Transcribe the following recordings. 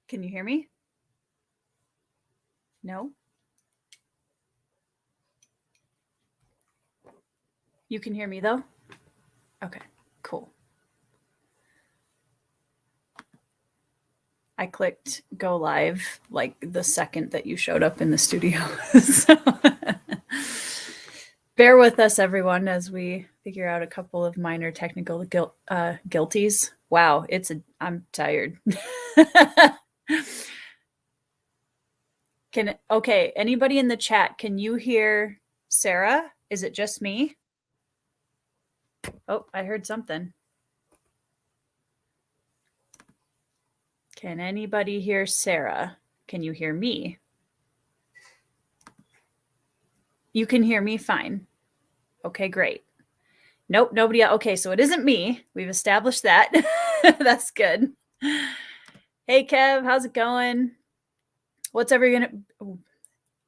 Can you hear me? No? You can hear me though? Okay, cool. I clicked go live like the second that you showed up in the studio. So bear with us, everyone, as we figure out a couple of minor technical guilties. Wow, I'm tired. Okay, anybody in the chat, can you hear Sarah? Is it just me? Oh, I heard something. Can anybody hear Sarah? Can you hear me? You can hear me fine. Okay, great. Nope, nobody. Okay, so it isn't me. We've established that. That's good. Hey, Kev, how's it going?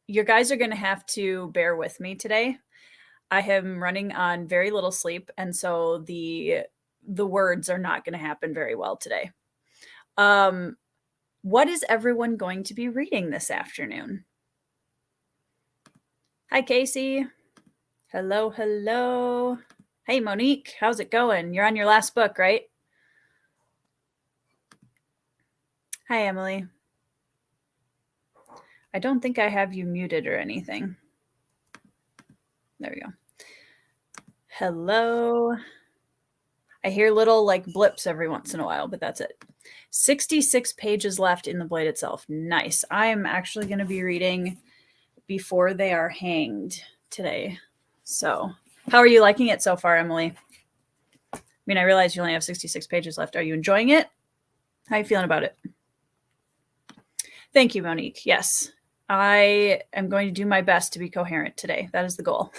You guys are gonna have to bear with me today. I am running on very little sleep, and so the words are not going to happen very well today. What is everyone going to be reading this afternoon? Hi, Casey. Hello, hello. Hey, Monique, how's it going? You're on your last book, right? Hi, Emily. I don't think I have you muted or anything. There we go. Hello. I hear little like blips every once in a while, but that's it. 66 pages left in the blade itself. Nice. I am actually going to be reading Before They Are Hanged today. So, how are you liking it so far, Emily? I mean, I realize you only have 66 pages left. Are you enjoying it? How are you feeling about it? Thank you, Monique. Yes, I am going to do my best to be coherent today. That is the goal.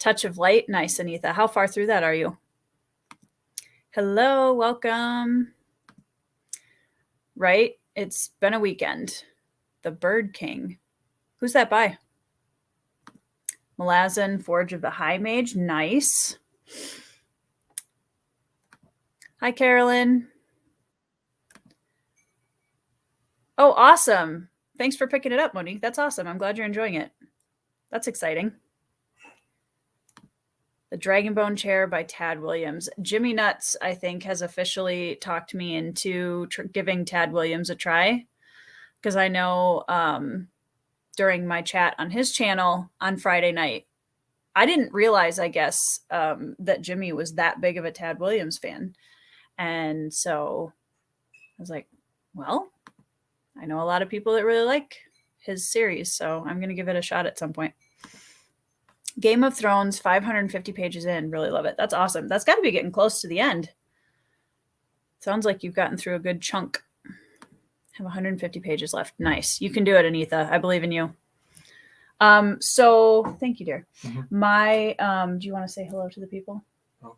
Touch of light. Nice, Anitha. How far through that are you? Hello, welcome. Right? It's been a weekend. The Bird King. Who's that by? Malazan, Forge of the High Mage. Nice. Hi, Carolyn. Oh, awesome. Thanks for picking it up, Monique. That's awesome. I'm glad you're enjoying it. That's exciting. The Dragonbone Chair by Tad Williams. Jimmy Nuts, I think, has officially talked me into giving Tad Williams a try, because I know during my chat on his channel on Friday night, I didn't realize, I guess, that Jimmy was that big of a Tad Williams fan. And so I was like, well, I know a lot of people that really like his series, so I'm going to give it a shot at some point. Game of Thrones, 550 pages in. Really love it. That's awesome. That's got to be getting close to the end. Sounds like you've gotten through a good chunk. Have 150 pages left. Nice. You can do it, Anitha. I believe in you. So thank you, dear. Mm-hmm. Do you want to say hello to the people? Oh.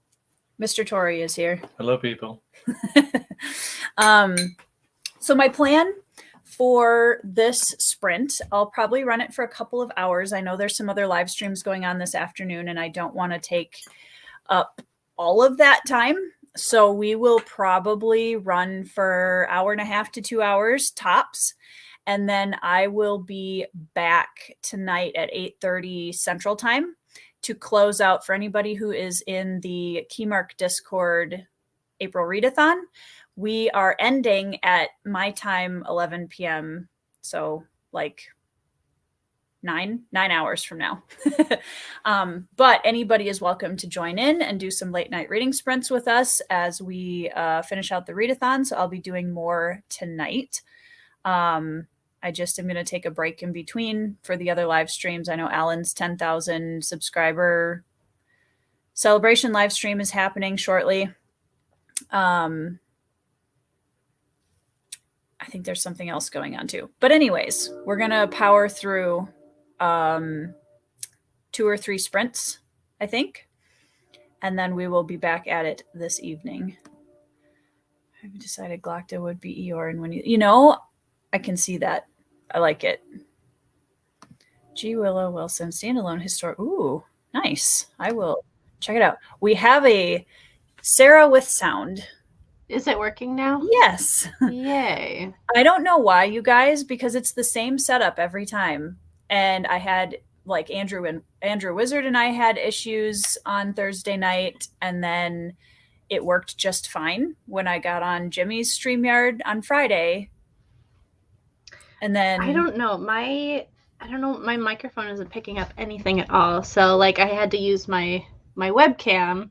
Mr. Torrey is here. Hello, people. So my plan for this sprint, I'll probably run it for a couple of hours. I know there's some other live streams going on this afternoon, and I don't want to take up all of that time. So we will probably run for 1.5 to 2 hours tops. And then I will be back tonight at 8:30 Central Time to close out for anybody who is in the Keymark Discord April Readathon. We are ending at my time, 11 p.m. So like 9 hours from now. But anybody is welcome to join in and do some late night reading sprints with us as we finish out the readathon. So I'll be doing more tonight. I just am going to take a break in between for the other live streams. I know Alan's 10,000 subscriber celebration live stream is happening shortly. I think there's something else going on too. But anyways, we're going to power through 2 or 3 sprints, I think. And then we will be back at it this evening. I've decided Glockta would be Eeyore. And when I can see that. I like it. G. Willow Wilson, standalone historic. Ooh, nice. I will check it out. We have a Sarah with sound Is it working now? Yes. Yay. I don't know why, you guys, because it's the same setup every time. And I had like Andrew Wizard and I had issues on Thursday night, and then it worked just fine when I got on Jimmy's StreamYard on Friday. And I then don't know. I don't know, my microphone isn't picking up anything at all. So like I had to use my webcam.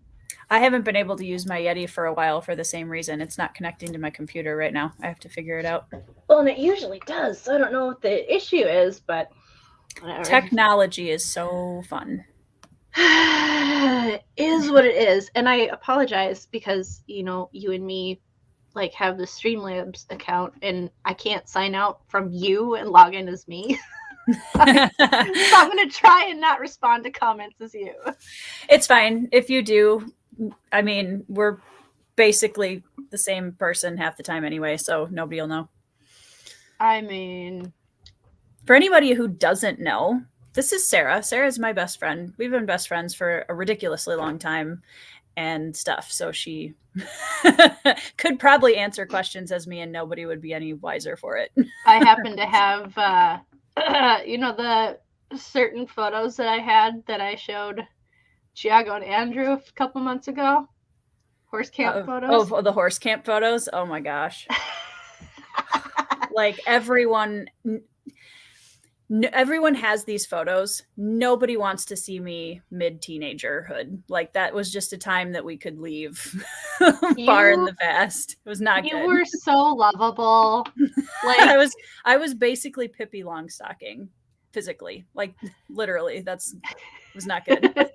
I haven't been able to use my Yeti for a while for the same reason. It's not connecting to my computer right now. I have to figure it out. Well, and it usually does. So I don't know what the issue is, but whatever. Technology is so fun. Is what it is. And I apologize because, you know, you and me like have the Streamlabs account and I can't sign out from you and log in as me. So I'm going to try and not respond to comments as you. It's fine. If you do, I mean, we're basically the same person half the time anyway, so nobody will know. I mean, For anybody who doesn't know, this is Sarah. Sarah is my best friend. We've been best friends for a ridiculously long time and stuff. So she could probably answer questions as me and nobody would be any wiser for it. I happen to have, you know, the certain photos that I had that I showed Giago and Andrew a couple months ago. Horse camp photos. Oh, the horse camp photos. Oh my gosh. Like everyone has these photos. Nobody wants to see me mid-teenagerhood. Like that was just a time that we could leave far in the past. It was not good. You were so lovable. Like I was basically Pippi Longstocking physically. Like literally, was not good.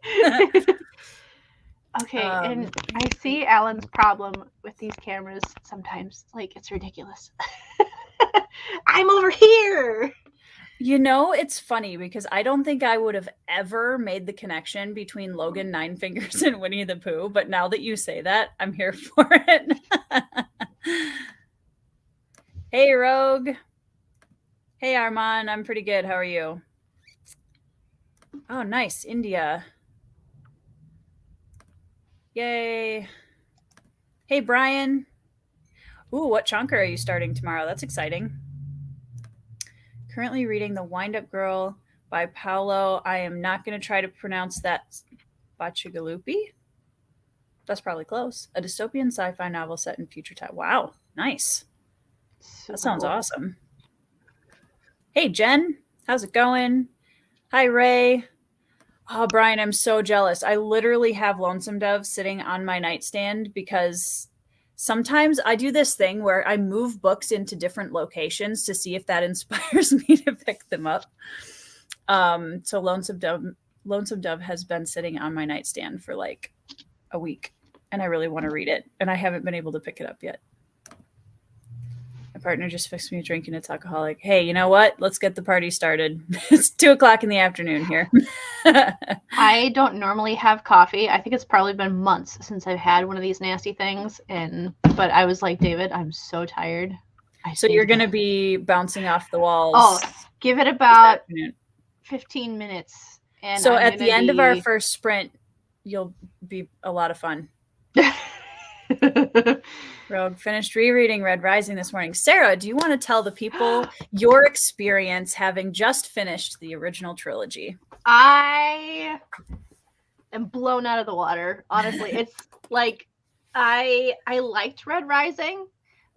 Okay, and I see Alan's problem with these cameras sometimes. Like, it's ridiculous. I'm over here. You know, it's funny because I don't think I would have ever made the connection between Logan Nine Fingers and Winnie the Pooh, but now that you say that, I'm here for it. Hey, Rogue. Hey, Armand. I'm pretty good. How are you? Oh, nice. India. Yay. Hey, Brian. Ooh, what chunker are you starting tomorrow? That's exciting. Currently reading The Wind-Up Girl by Paolo. I am not going to try to pronounce that. Bacigalupi? That's probably close. A dystopian sci-fi novel set in future time. Wow, nice. That sounds awesome. Hey, Jen. How's it going? Hi, Ray. Oh, Brian, I'm so jealous. I literally have Lonesome Dove sitting on my nightstand because sometimes I do this thing where I move books into different locations to see if that inspires me to pick them up. So Lonesome Dove has been sitting on my nightstand for like a week, and I really want to read it, and I haven't been able to pick it up yet. My partner just fixed me a drink and it's alcoholic. Hey, you know what? Let's get the party started. It's 2:00 in the afternoon here. I don't normally have coffee. I think it's probably been months since I've had one of these nasty things. But I was like, David, I'm so tired. So you're going to be bouncing off the walls. Oh, give it about 15 minutes. And so at the end of our first sprint, you'll be a lot of fun. Rogue finished rereading Red Rising this morning. Sarah, do you want to tell the people your experience having just finished the original trilogy? I am blown out of the water. Honestly, it's like I liked Red Rising.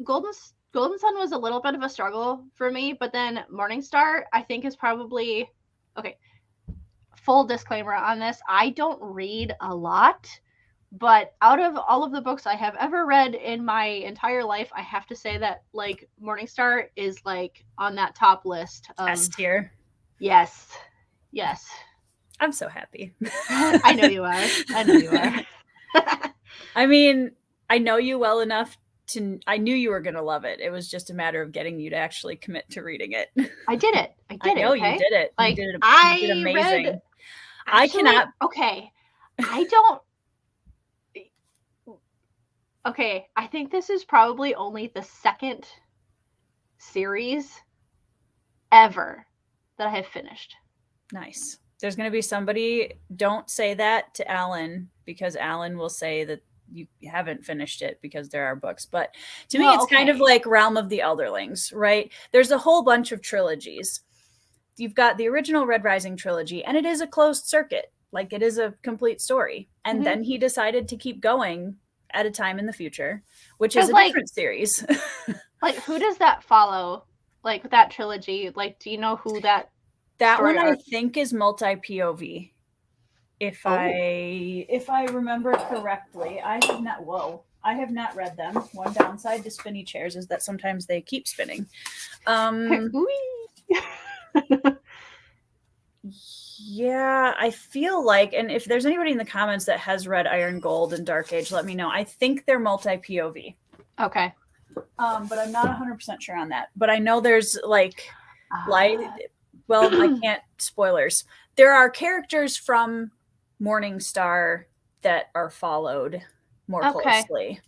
Golden Sun was a little bit of a struggle for me, but then Morningstar I think is probably okay. Full disclaimer on this: I don't read a lot. But out of all of the books I have ever read in my entire life, I have to say that like Morningstar is like on that top list of S tier. Yes. I'm so happy. I know you are. I mean, I know you well enough I knew you were going to love it. It was just a matter of getting you to actually commit to reading it. I did it. I know okay? you did it. Like, you did amazing. I cannot. Okay. I don't. Okay, I think this is probably only the second series ever that I have finished. Nice. There's going to be somebody, don't say that to Alan, because Alan will say that you haven't finished it because there are books. But to me, Well, it's kind of okay. like Realm of the Elderlings, right? There's a whole bunch of trilogies. You've got the original Red Rising trilogy, and it is a closed circuit. Like, it is a complete story. And Mhm. then he decided to keep going at a time in the future, which is Because a different series. like who does that follow? Like that trilogy? Like, do you know who that That story one I arc? think is multi POV. Oh, If I remember correctly, I have not read them. One downside to spinny chairs is that sometimes they keep spinning. Ooh. Yeah, I feel like, and if there's anybody in the comments that has read Iron Gold and Dark Age, let me know. I think they're multi POV. Okay. But I'm not 100% sure on that. But I know there's like light. Uh, Well, I can't spoilers. There are characters from Morningstar that are followed more okay. closely.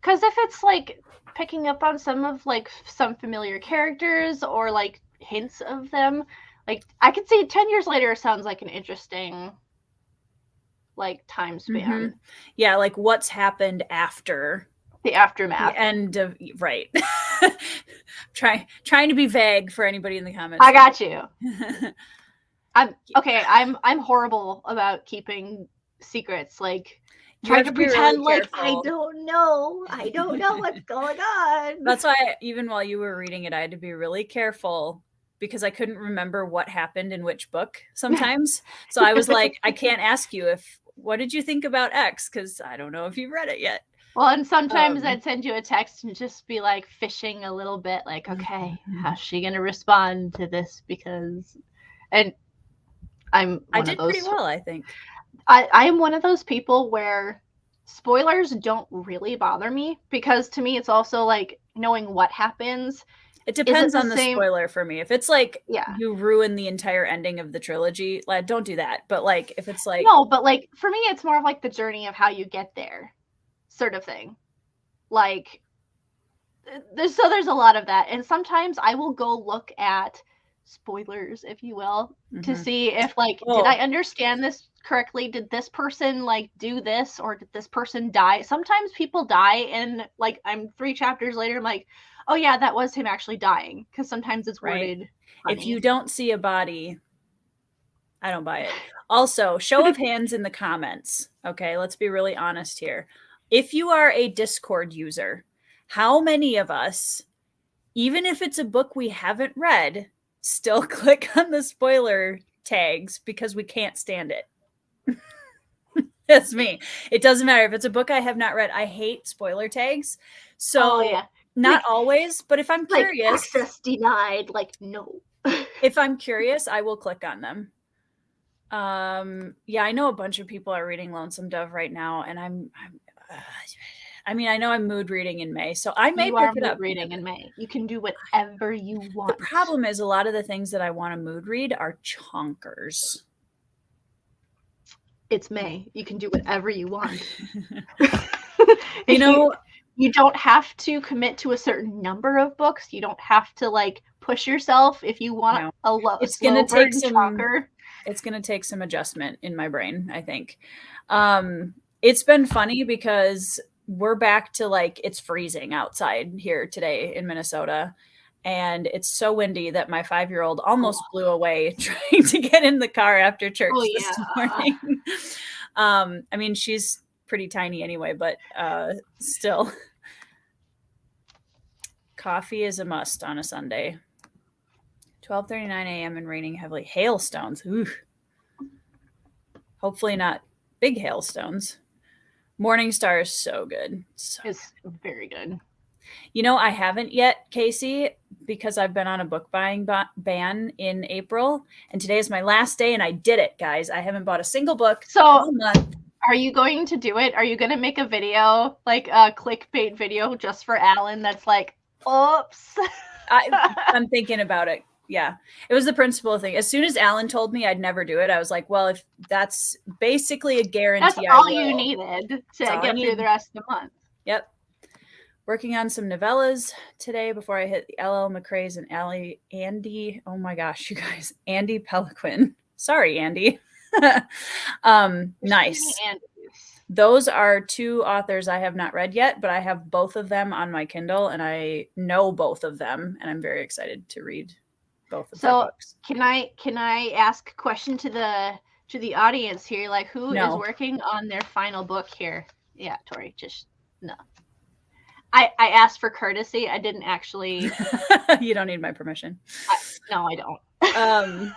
Because if it's like picking up on some of like some familiar characters or like hints of them, like I could see 10 years later sounds like an interesting like time span. Yeah, like what's happened after The the aftermath. end of right. Trying to be vague for anybody in the comments. I got you. I'm horrible about keeping secrets. Like You trying have to to be pretend really like I careful. don't know. I don't know what's going on. That's why even while you were reading it, I had to be really careful because I couldn't remember what happened in which book sometimes. So I was like, I can't ask you if what did you think about X because I don't know if you've read it yet. Well, and sometimes I'd send you a text and just be like fishing a little bit, like, okay, how's she gonna respond to this? Because, and I'm I one of did pretty those. well, I think. I am one of those people where spoilers don't really bother me because to me it's also like knowing what happens. It Is it depends the on the same? spoiler for me. If it's like Yeah. you ruin the entire ending of the trilogy, like don't do that. But like if it's like No, but like for me, it's more of like the journey of how you get there, sort of thing. Like there's a lot of that, and sometimes I will go look at spoilers, if you will, to see if like did I understand this correctly? Did this person like do this, or did this person die? Sometimes people die, and like I'm 3 chapters later, I'm like, oh yeah, that was him actually dying, because sometimes it's right. worded If you funny. don't see a body, I don't buy it. Also, show of hands in the comments. Okay, let's be really honest here. If you are a Discord user, how many of us, even if it's a book we haven't read, still click on the spoiler tags because we can't stand it? That's me. It doesn't matter if it's a book I have not read. I hate spoiler tags. So Oh yeah, not like, always, but if I'm like curious, access denied. Like no. if I'm curious, I will click on them. Yeah, I know a bunch of people are reading Lonesome Dove right now, and I mean, I know I'm mood reading in May, so I may You pick are it mood up. reading in May. You can do whatever you The want. problem is a lot of the things that I want to mood read are chonkers. It's May. You can do whatever you want. You know, you don't have to commit to a certain number of books. You don't have to like push yourself if you want no, a it's gonna slow take burn some. chonker. It's gonna take some adjustment in my brain, I think. It's been funny because we're back to like it's freezing outside here today in Minnesota. And it's so windy that my 5-year-old almost blew away trying to get in the car after church Oh this yeah. morning. I mean, she's pretty tiny anyway, but still. Coffee is a must on a Sunday. 12:39 a.m. and raining heavily. Hailstones. Ooh. Hopefully not big hailstones. Morningstar is so good. It's very good. You know, I haven't yet, Casey, because I've been on a book buying ban in April, and today is my last day, and I did it, guys. I haven't bought a single book all month. Are you going to do it? Are you going to make a video, like a clickbait video just for Alan that's like, oops? I'm thinking about it. Yeah, it was the principal thing. As soon as Alan told me I'd never do it, I was like, well, if that's basically a guarantee, That's all you needed to get through the rest of the month. Yep. Working on some novellas today before I hit the LL McRae's and Andy. Oh my gosh, you guys. Andy Peliquin. Sorry, Andy. Nice. Those are two authors I have not read yet, but I have both of them on my Kindle, and I know both of them, and I'm very excited to read both of their books. Can I ask a question to the audience here? Like, who is working on their final book here? Yeah, Tori, just no. I asked for courtesy. I didn't actually. You don't need my permission. No, I don't.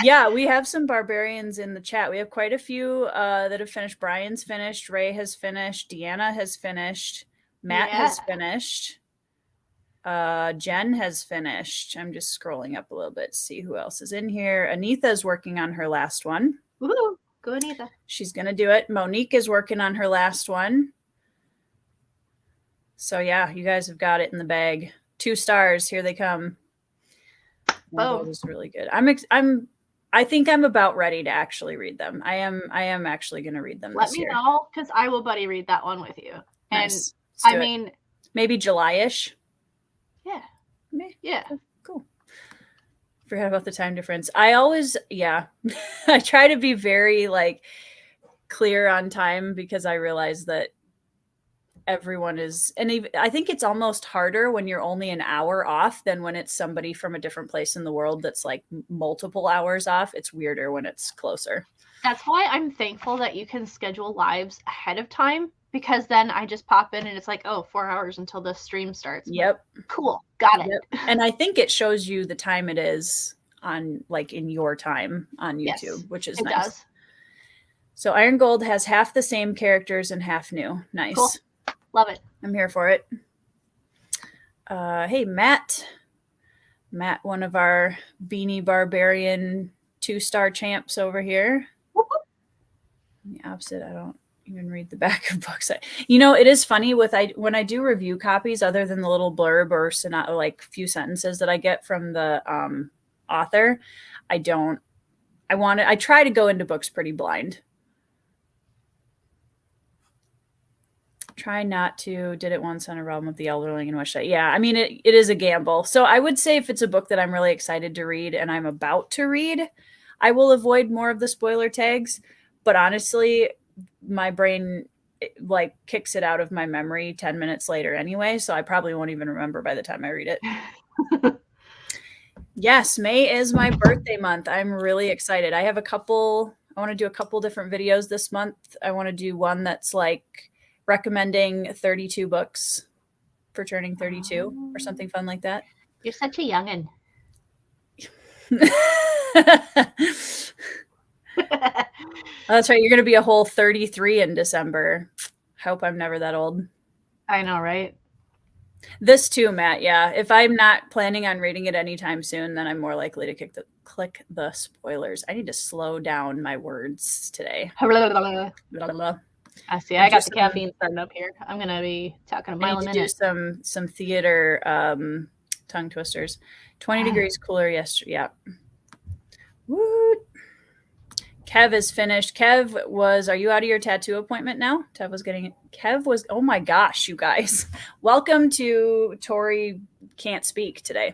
Yeah, we have some barbarians in the chat. We have quite a few that have finished. Brian's finished. Ray has finished. Deanna has finished. Matt has finished. Jen has finished. I'm just scrolling up a little bit to see who else is in here. Anita's working on her last one. Woohoo! Go Anita. She's going to do it. Monique is working on her last one. So yeah, you guys have got it in the bag. 2 stars. Here they come. That was really good. I think I'm about ready to actually read them. I am actually going to read them this year. Let me know, because I will buddy read that one with you. Nice. And I mean, maybe July-ish. Yeah. Yeah. Cool. Forgot about the time difference. I always, I try to be very like clear on time, because I realize that everyone is, and even, I think it's almost harder when you're only an hour off than when it's somebody from a different place in the world that's like multiple hours off. It's weirder when it's closer. That's why I'm thankful that you can schedule lives ahead of time, because then I just pop in and it's like, oh, 4 hours until the stream starts. Yep. Cool. Got it. Yep. And I think it shows you the time it is on, like, in your time on YouTube, which is nice. It does. So Iron Gold has half the same characters and half new. Nice. Cool. Love it. I'm here for it. Hey, Matt. Matt, one of our Beanie Barbarian 2-star champs over here. The opposite, I don't even read the back of books. You know, it is funny when I do review copies, other than the little blurb or like few sentences that I get from the author, I try to go into books pretty blind. Try not to. Did it once on A Realm of the Elderling and Wished. Yeah, I mean, it is a gamble. So I would say if it's a book that I'm really excited to read and I'm about to read, I will avoid more of the spoiler tags. But honestly, my brain like kicks it out of my memory 10 minutes later anyway, so I probably won't even remember by the time I read it. Yes, May is my birthday month. I'm really excited. I want to do a couple different videos this month. I want to do one that's like recommending 32 books for turning 32 or something fun like that. You're such a youngin'. That's right. You're going to be a whole 33 in December. Hope I'm never that old. I know, right? This too, Matt. Yeah. If I'm not planning on reading it anytime soon, then I'm more likely to click the spoilers. I need to slow down my words today. I see. I got the caffeine starting up here. I'm going to be talking a mile a minute. Do some theater tongue twisters. 20 degrees cooler yesterday. Yeah. Woo. Kev is finished. Kev was, are you out of your tattoo appointment now? Kev was, oh my gosh, you guys. Welcome to Tori Can't Speak today.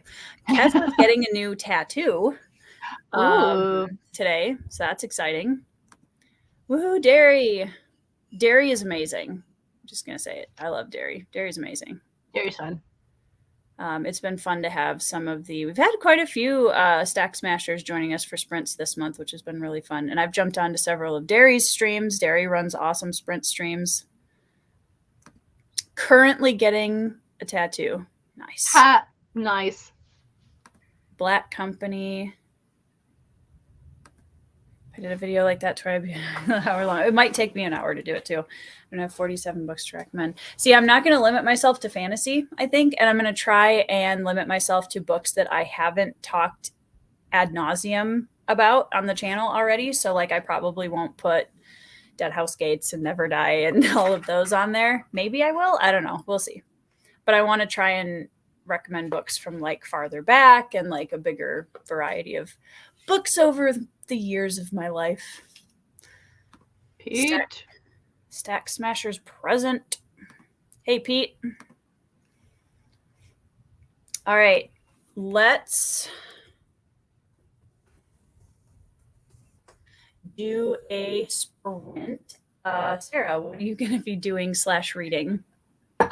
Kev was getting a new tattoo today, so that's exciting. Woohoo, Derry. Derry is amazing. I'm just going to say it. I love Derry. Derry's amazing. Derry's fun. It's been fun to have we've had quite a few Stack Smashers joining us for sprints this month, which has been really fun. And I've jumped on to several of Derry's streams. Derry runs awesome sprint streams. Currently getting a tattoo. Nice. Nice. Black Company. I did a video like that, try an hour long. It might take me an hour to do it too. I'm gonna have 47 books to recommend. See, I'm not gonna limit myself to fantasy, I think, and I'm gonna try and limit myself to books that I haven't talked ad nauseum about on the channel already. So like I probably won't put Dead House Gates and Never Die and all of those on there. Maybe I will. I don't know. We'll see. But I want to try and recommend books from like farther back and like a bigger variety of books over the years of my life. Pete. Stack Smashers present. Hey, Pete. All right. Let's do a sprint Sarah, what are you going to be doing / reading?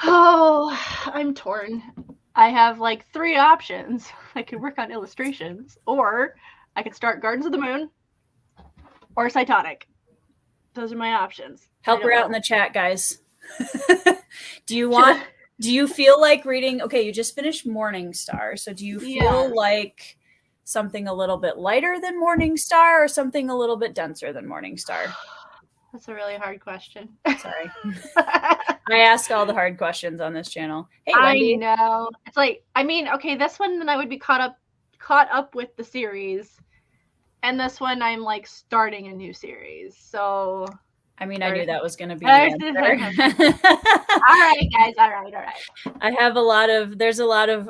Oh, I'm torn. I have like 3 options. I could work on illustrations, or I could start Gardens of the Moon, or Cytonic. Those are my options. Help her out in the chat, guys. Do you feel like reading? Okay, you just finished Morning Star. So do you feel like something a little bit lighter than Morning Star or something a little bit denser than Morning Star? That's a really hard question. Sorry. I ask all the hard questions on this channel. Hey, Wendy. I know. It's like, I mean, okay, this one then I would be caught up with the series. And this one I'm like starting a new series. So I mean, I knew that was going to be the answer. All right, guys. All right. I have there's a lot of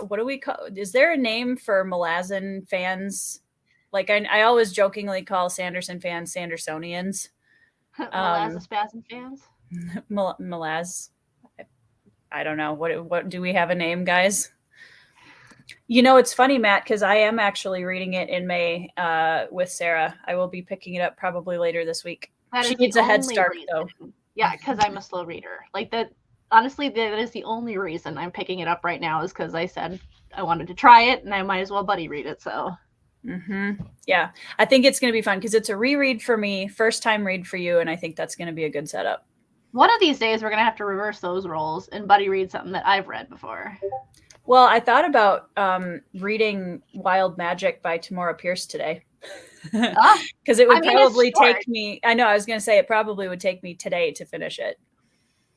what do we call, is there a name for Malazan fans? Like I always jokingly call Sanderson fans Sandersonians. Malazaspasm fans? Malaz. I don't know. What do we have a name, guys? You know, it's funny, Matt, because I am actually reading it in May with Sarah. I will be picking it up probably later this week. She needs a head start, though. Yeah, because I'm a slow reader. Like that. Honestly, that is the only reason I'm picking it up right now, is because I said I wanted to try it, and I might as well buddy read it. So. Yeah, I think it's going to be fun because it's a reread for me, first time read for you, and I think that's going to be a good setup. One of these days, we're going to have to reverse those roles and buddy read something that I've read before. Well, I thought about reading Wild Magic by Tamora Pierce today. Because it would probably take me, I know, I was going to say it probably would take me today to finish it.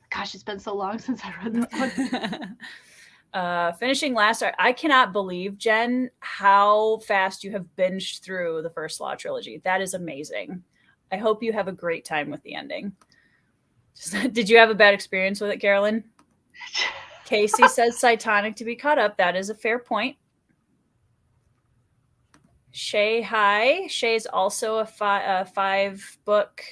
Gosh, it's been so long since I read that one. Finishing last art, I cannot believe, Jen, how fast you have binged through the First Law trilogy. That is amazing. I hope you have a great time with the ending. Did you have a bad experience with it, Carolyn? Casey says Cytonic to be caught up. That is a fair point. Shay, hi. Shay's also a 5-book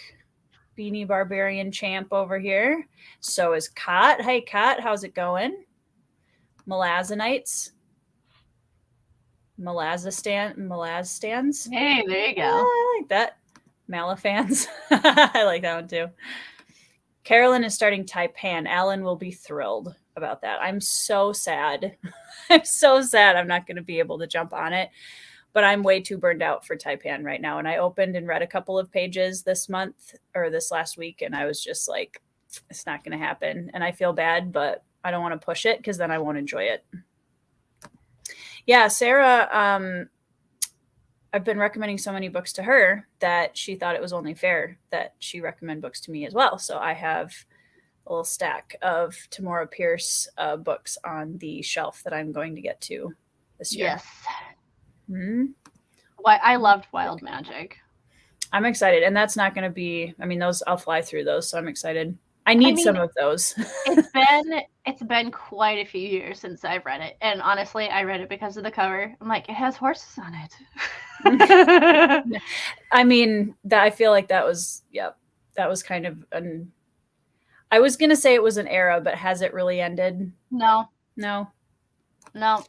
Beanie Barbarian champ over here. So is Kat. Hey, Kat, how's it going? Malazanites. Malazstans. Hey, there you go. I like that. Malafans. I like that one too. Carolyn is starting Taipan. Alan will be thrilled about that. I'm so sad. I'm so sad I'm not going to be able to jump on it. But I'm way too burned out for Taipan right now. And I opened and read a couple of pages this month or this last week. And I was just like, it's not going to happen. And I feel bad, but I don't want to push it because then I won't enjoy it. Yeah, Sarah, I've been recommending so many books to her that she thought it was only fair that she recommend books to me as well. So I have a little stack of Tamora Pierce books on the shelf that I'm going to get to this year. Yes. Mm-hmm. I loved Wild Magic. I'm excited. And that's not going to be, I mean, those, I'll fly through those. So I'm excited. I mean, some of those. It's been quite a few years since I've read it. And honestly, I read it because of the cover. I'm like, it has horses on it. I mean, I feel like that was kind of I was going to say it was an era, but has it really ended? No,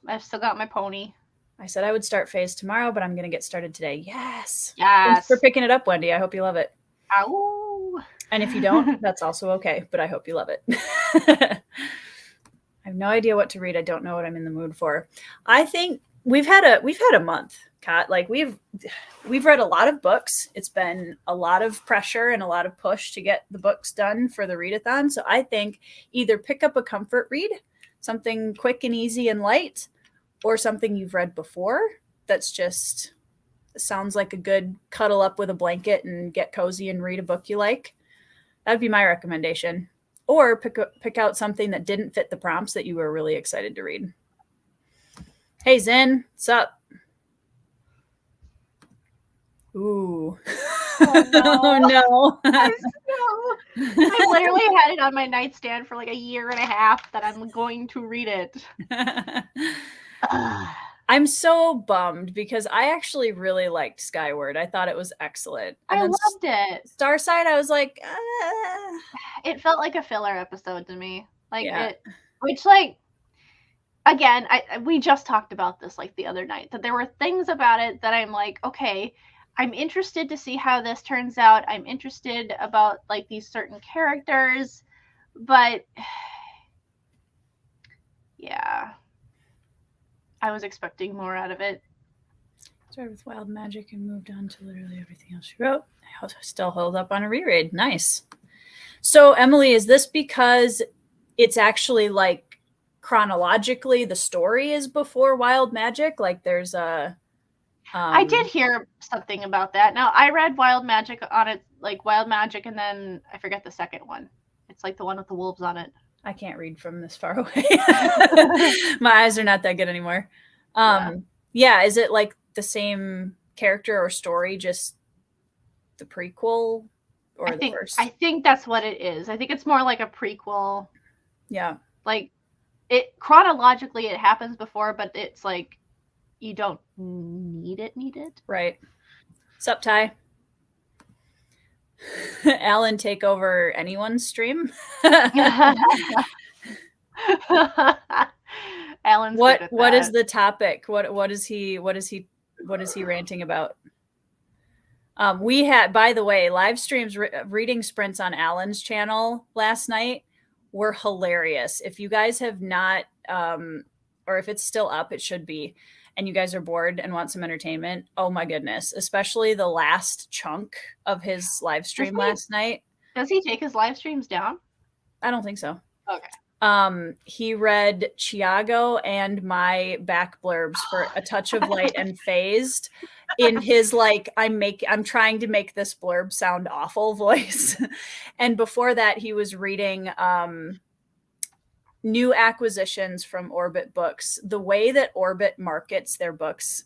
I've still got my pony. I said I would start phase tomorrow, but I'm going to get started today. Yes. Yes. Thanks for picking it up, Wendy. I hope you love it. Ow. And if you don't, that's also okay, but I hope you love it. I have no idea what to read. I don't know what I'm in the mood for. I think we've had a month, Kat. Like we've read a lot of books. It's been a lot of pressure and a lot of push to get the books done for the readathon. So I think either pick up a comfort read, something quick and easy and light, or something you've read before that's just sounds like a good cuddle up with a blanket and get cozy and read a book you like. That'd be my recommendation. Or pick out something that didn't fit the prompts that you were really excited to read. Hey, Zen, what's up? Ooh. Oh, no. I literally had it on my nightstand for like a year and a half that I'm going to read it. I'm so bummed because I actually really liked Skyward. I thought it was excellent. And I loved it. Starside, I was like, It felt like a filler episode to me. Which again, we just talked about this like the other night, that there were things about it that I'm like, okay, I'm interested to see how this turns out. I'm interested about like these certain characters, but yeah, I was expecting more out of it. Started with Wild Magic and moved on to literally everything else she wrote. Still held up on a reread. Nice. So, Emily, is this because it's actually like chronologically the story is before Wild Magic? Like there's a. I did hear something about that. Now, I read Wild Magic on it, like Wild Magic, and then I forget the second one. It's like the one with the wolves on it. I can't read from this far away. My eyes are not that good anymore. Yeah, is it like the same character or story, just the prequel or the first? I think that's what it is. I think it's more like a prequel. Yeah. Like it chronologically it happens before, but it's like you don't need it. Right. Sup, Ty? Alan, take over anyone's stream. Alan's what is the topic? What is he ranting about? We had, by the way, live streams reading sprints on Alan's channel last night were hilarious. If you guys have not, or if it's still up, it should be, and you guys are bored and want some entertainment, oh my goodness, especially the last chunk of his live stream last night. Does he take his live streams down? I don't think so. Okay. He read Chiago and my back blurbs for A Touch of Light and Phased in his like I'm trying to make this blurb sound awful voice. And before that he was reading new acquisitions from Orbit Books. The way that Orbit markets their books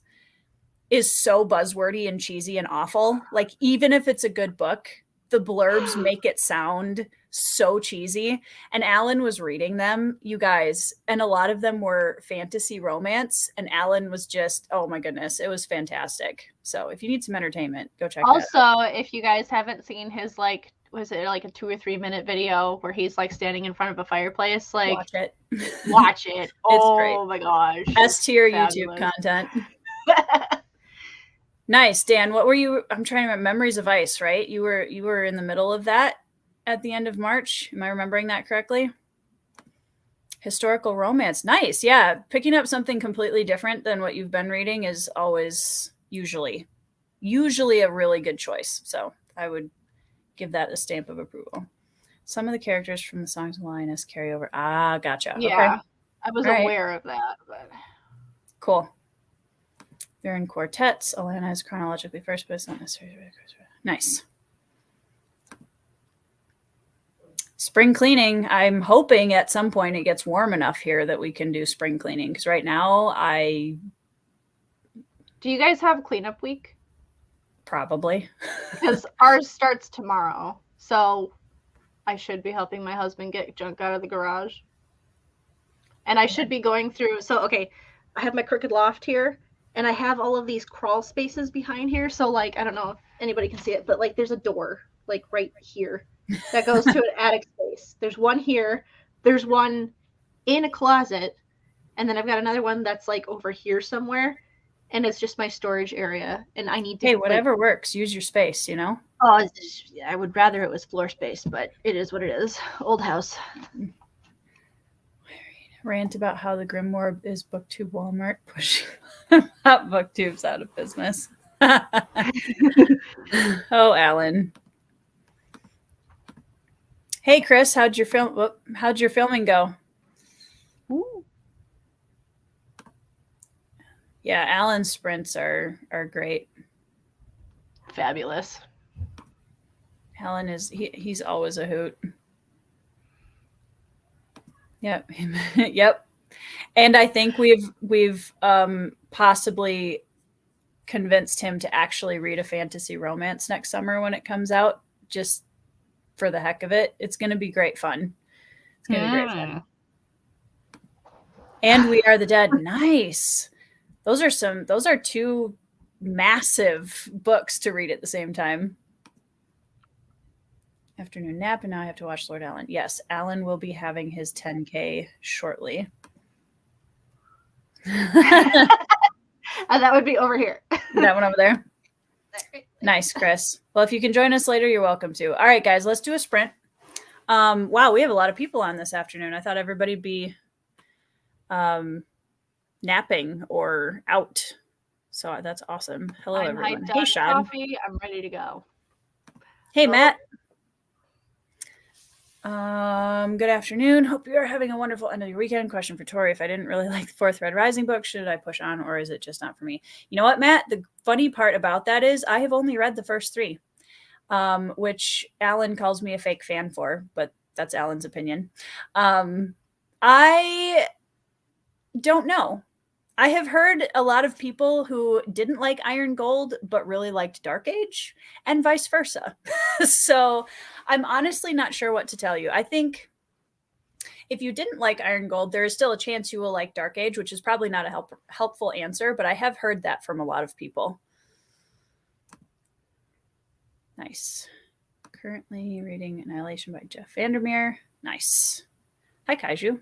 is so buzzwordy and cheesy and awful. Like even if it's a good book, the blurbs make it sound so cheesy. And Alan was reading them, you guys, and a lot of them were fantasy romance. And Alan was just, oh my goodness, it was fantastic. So if you need some entertainment, go check that out. Also, if you guys haven't seen his like, was it like a 2 or 3 minute video where he's like standing in front of a fireplace? Like watch it. Oh great. My gosh. S tier YouTube content. Nice. Dan, what were you? I'm trying to remember. Memories of Ice, right? You were in the middle of that at the end of March. Am I remembering that correctly? Historical romance. Nice. Yeah. Picking up something completely different than what you've been reading is always usually a really good choice. So I would give that a stamp of approval. Some of the characters from the Songs of Lioness carry over. Ah, gotcha. Yeah. Okay. I was aware of that, but cool. They're in quartets. Alana is chronologically first, but it's not necessarily. Nice. Spring cleaning. I'm hoping at some point it gets warm enough here that we can do spring cleaning. Because right now, do you guys have cleanup week? Probably. Because ours starts tomorrow. So I should be helping my husband get junk out of the garage. And I should be going through. So, okay, I have my crooked loft here. And I have all of these crawl spaces behind here. So, like, I don't know if anybody can see it, but, like, there's a door, like, right here that goes to an attic space. There's one here. There's one in a closet. And then I've got another one that's, like, over here somewhere. And it's just my storage area. And I need to... Hey, whatever works. Use your space, you know? Oh, I would rather it was floor space, but it is what it is. Old house. Rant about how the Grimoire is booktube Walmart pushing hot booktubes out of business. Oh, Alan. Hey, Chris, how'd your filming go? Ooh. Yeah, Alan's sprints are great. Fabulous. Alan is he's always a hoot. Yep. Yep. And I think we've possibly convinced him to actually read a fantasy romance next summer when it comes out, just for the heck of it. It's going to be great fun. It's going to be great fun. And We Are the Dead. Nice. Those are two massive books to read at the same time. Afternoon nap, and now I have to watch Lord Alan. Yes, Alan will be having his 10K shortly. That would be over here. That one over there? Nice, Chris. Well, if you can join us later, you're welcome to. All right, guys, let's do a sprint. Wow, we have a lot of people on this afternoon. I thought everybody'd be napping or out. So that's awesome. Hello, I'm everyone. hyped Hey, on Shad. coffee. I'm ready to go. Hey, Oh. Matt. Good afternoon. Hope you are having a wonderful end of your weekend. Question for Tori. If I didn't really like the fourth Red Rising book, should I push on or is it just not for me? You know what, Matt? The funny part about that is I have only read the first three, which Alan calls me a fake fan for, but that's Alan's opinion. I don't know. I have heard a lot of people who didn't like Iron Gold but really liked Dark Age and vice versa. So I'm honestly not sure what to tell you. I think if you didn't like Iron Gold, there is still a chance you will like Dark Age, which is probably not a helpful answer, but I have heard that from a lot of people. Nice. Currently reading Annihilation by Jeff Vandermeer. Nice. Hi, Kaiju.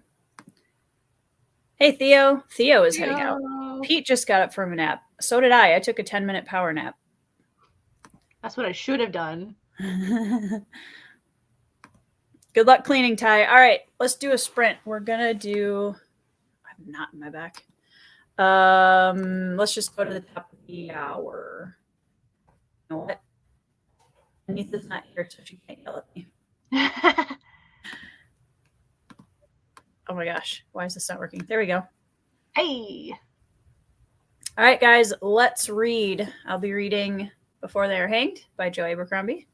Hey, Theo. Theo is heading out. Pete just got up from a nap. So did I. I took a 10-minute power nap. That's what I should have done. Good luck cleaning, Ty. All right, let's do a sprint. We're gonna do. I have a knot in my back. Let's just go to the top of the hour. You know what? Anita's not here, so she can't yell at me. Oh my gosh, why is this not working? There we go. Hey. All right, guys, let's read. I'll be reading Before They Are Hanged by Joe Abercrombie,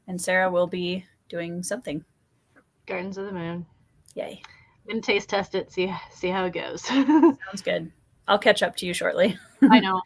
and Sarah will be doing something. Gardens of the Moon. Yay. I'm gonna taste test it, see how it goes. Sounds good. I'll catch up to you shortly. I know.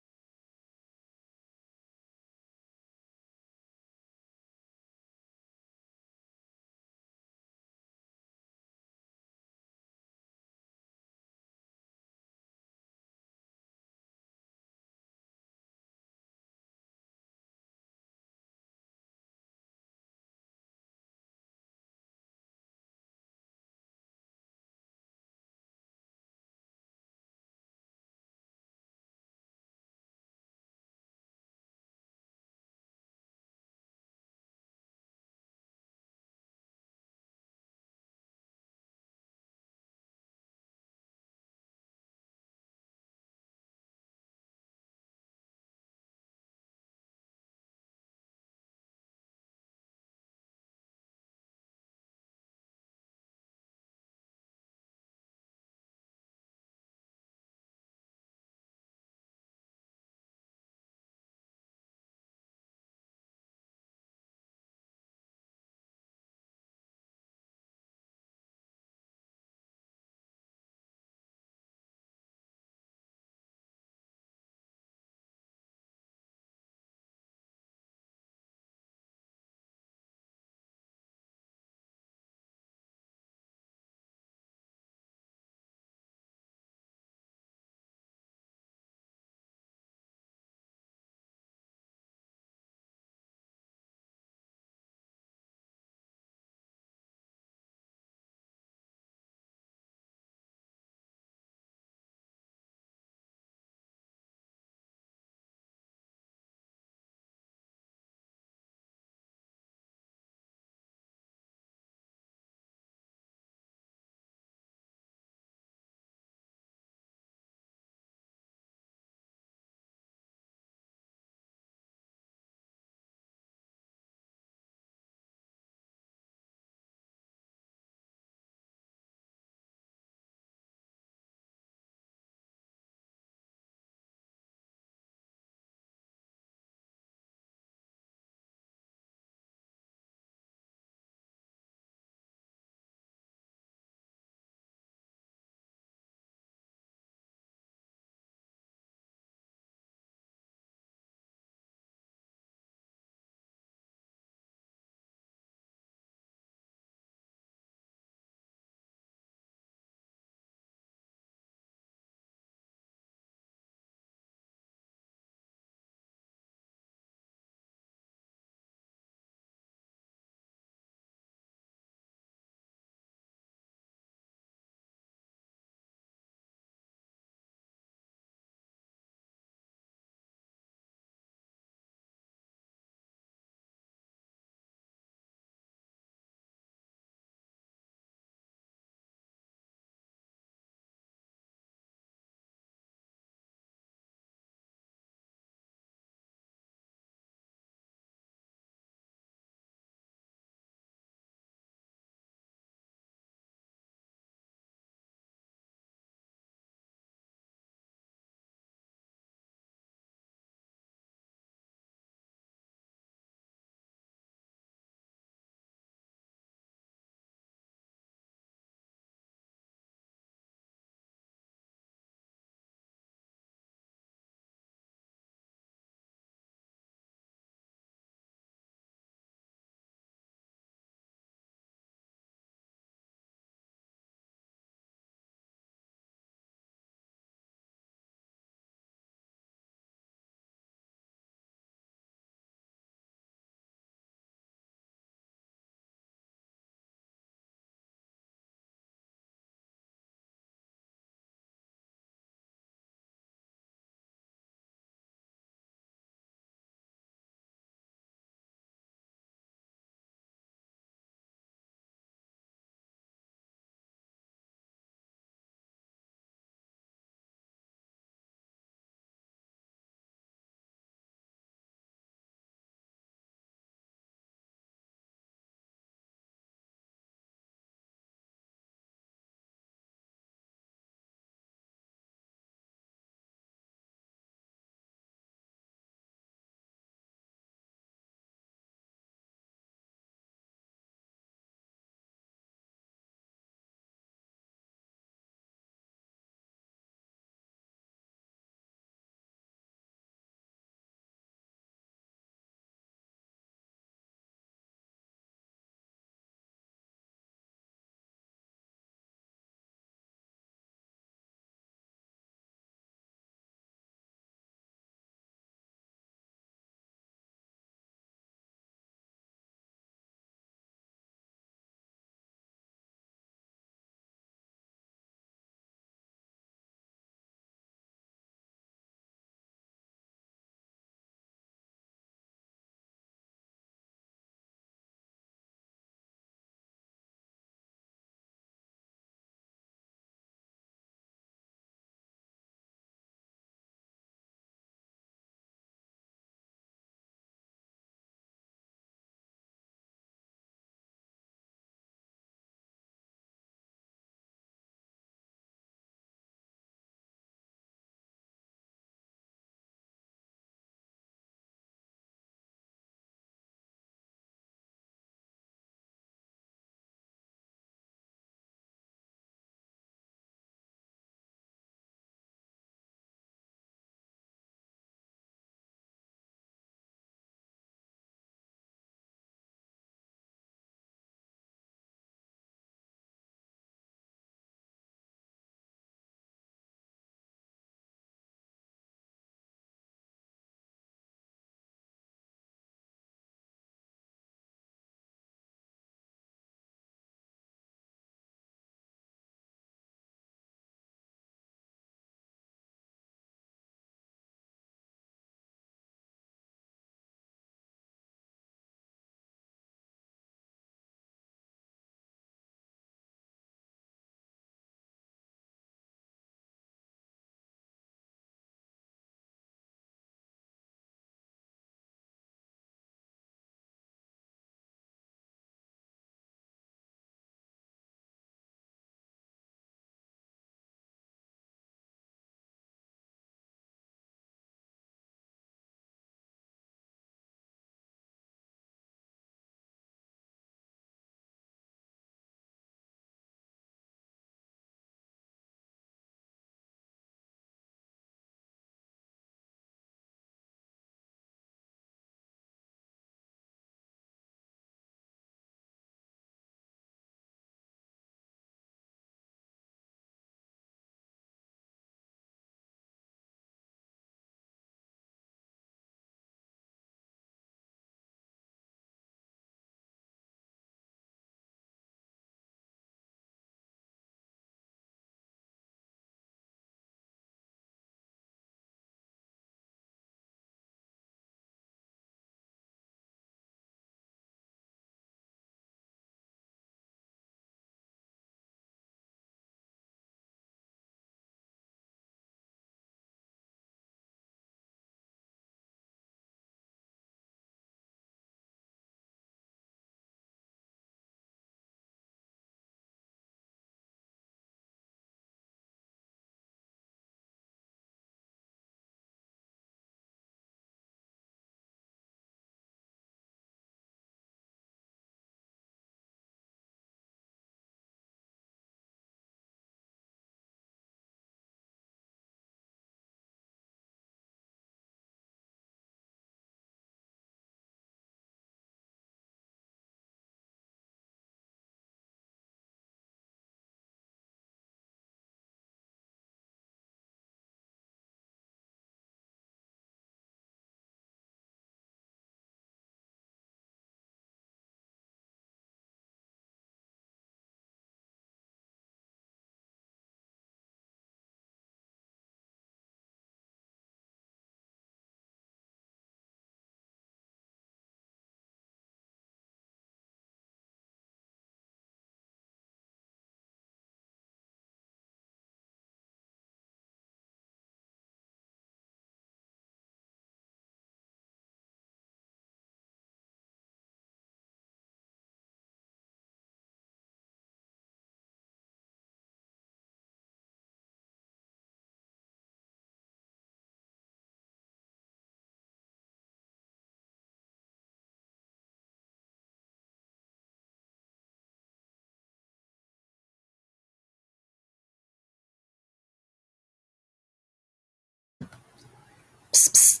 Psst, psst.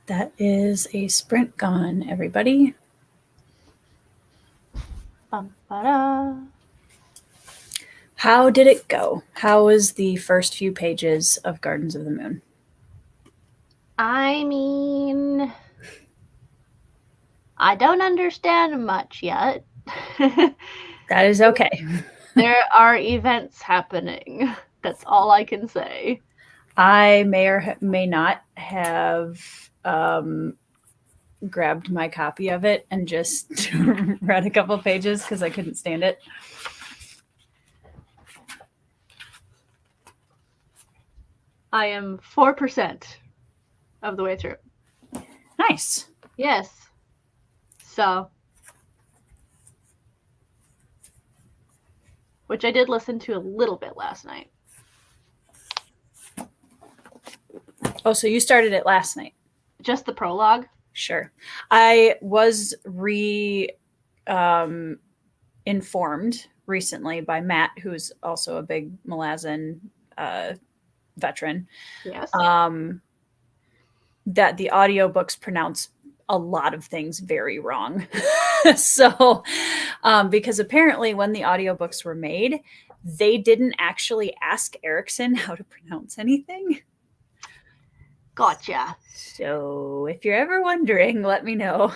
That is a sprint gone, everybody. Bum-ba-da. How did it go? How was the first few pages of Gardens of the Moon? I mean, I don't understand much yet. That is okay. There are events happening. That's all I can say. I may or may not have grabbed my copy of it and just read a couple pages because I couldn't stand it. I am 4% of the way through. Nice. Yes. So, which I did listen to a little bit last night. Oh, so you started it last night? Just the prologue? Sure. I was informed recently by Matt, who's also a big Malazan veteran. Yes. That the audiobooks pronounce a lot of things very wrong. So, because apparently when the audiobooks were made, they didn't actually ask Erickson how to pronounce anything. Gotcha. So if you're ever wondering, let me know.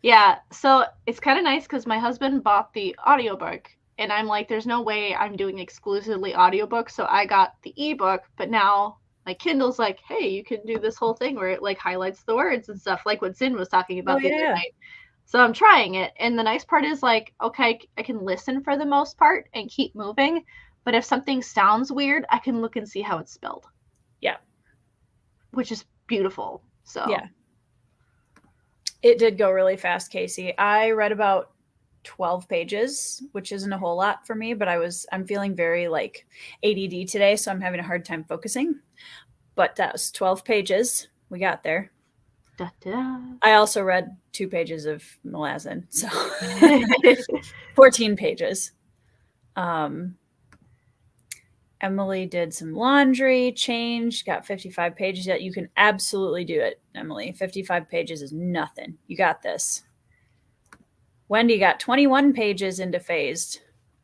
Yeah, so it's kind of nice because my husband bought the audiobook, and I'm like, there's no way I'm doing exclusively audiobooks, so I got the ebook, but now my Kindle's like, hey, you can do this whole thing where it like highlights the words and stuff, like what Zin was talking about the other night. So I'm trying it, and the nice part is like, okay, I can listen for the most part and keep moving, but if something sounds weird, I can look and see how it's spelled. Yeah. Which is beautiful. So yeah. It did go really fast, Casey. I read about 12 pages, which isn't a whole lot for me, but I'm feeling very like ADD today, so I'm having a hard time focusing. But that was 12 pages. We got there. Da-da. I also read 2 pages of Malazan, so 14 pages. Emily did some laundry, changed, got 55 pages yet. You can absolutely do it, Emily. 55 pages is nothing. You got this. Wendy got 21 pages into phased.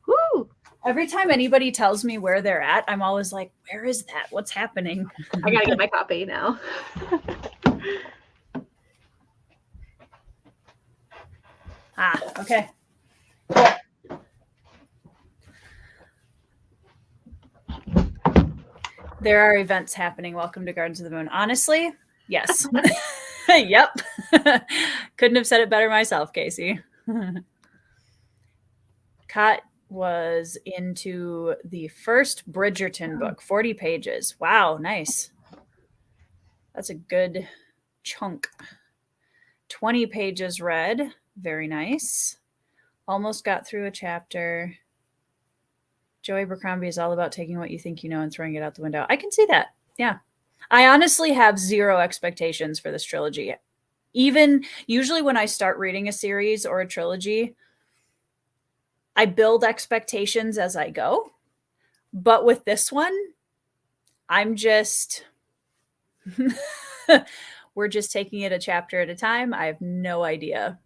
Woo! Every time anybody tells me where they're at, I'm always like, where is that? What's happening? I gotta get my copy now. Okay. There are events happening. Welcome to Gardens of the Moon. Honestly, yes. Yep. Couldn't have said it better myself, Casey. Kat was into the first Bridgerton book, 40 pages. Wow, nice. That's a good chunk. 20 pages read. Very nice. Almost got through a chapter. Joey Abercrombie is all about taking what you think you know and throwing it out the window. I can see that. Yeah. I honestly have zero expectations for this trilogy. Even usually when I start reading a series or a trilogy, I build expectations as I go. But with this one, I'm just we're just taking it a chapter at a time. I have no idea.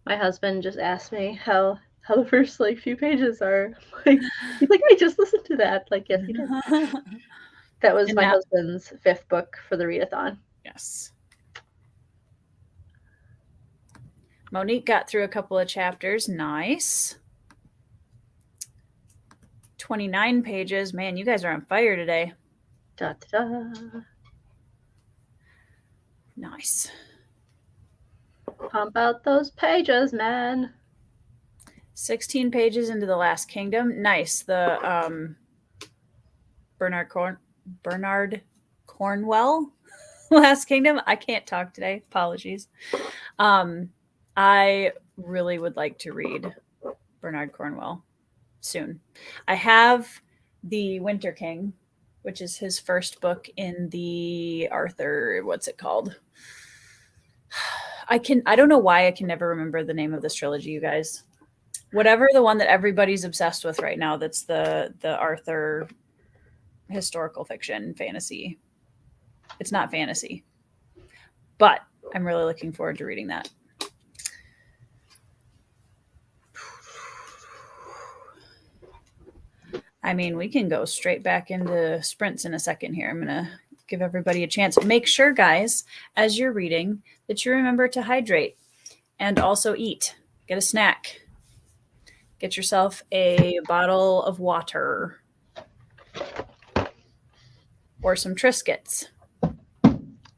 My husband just asked me how the first like few pages are. Like, he's like, I just listened to that. Like, yes, he did. That was my husband's 5th book for the readathon. Yes. Monique got through a couple of chapters. Nice. 29 pages. Man, you guys are on fire today. Da, da, da. Nice. Pump out those pages, man. 16 pages into The Last Kingdom. Nice. The Bernard Cornwell Last Kingdom. I can't talk today. Apologies. I really would like to read Bernard Cornwell soon. I have The Winter King, which is his first book in the Arthur, what's it called? I don't know why I can never remember the name of this trilogy, you guys. Whatever the one that everybody's obsessed with right now, that's the Arthur historical fiction fantasy. It's not fantasy, but I'm really looking forward to reading that. I mean, we can go straight back into sprints in a second here. I'm going to give everybody a chance. Make sure, guys, as you're reading, that you remember to hydrate and also eat. Get a snack. Get yourself a bottle of water or some Triscuits.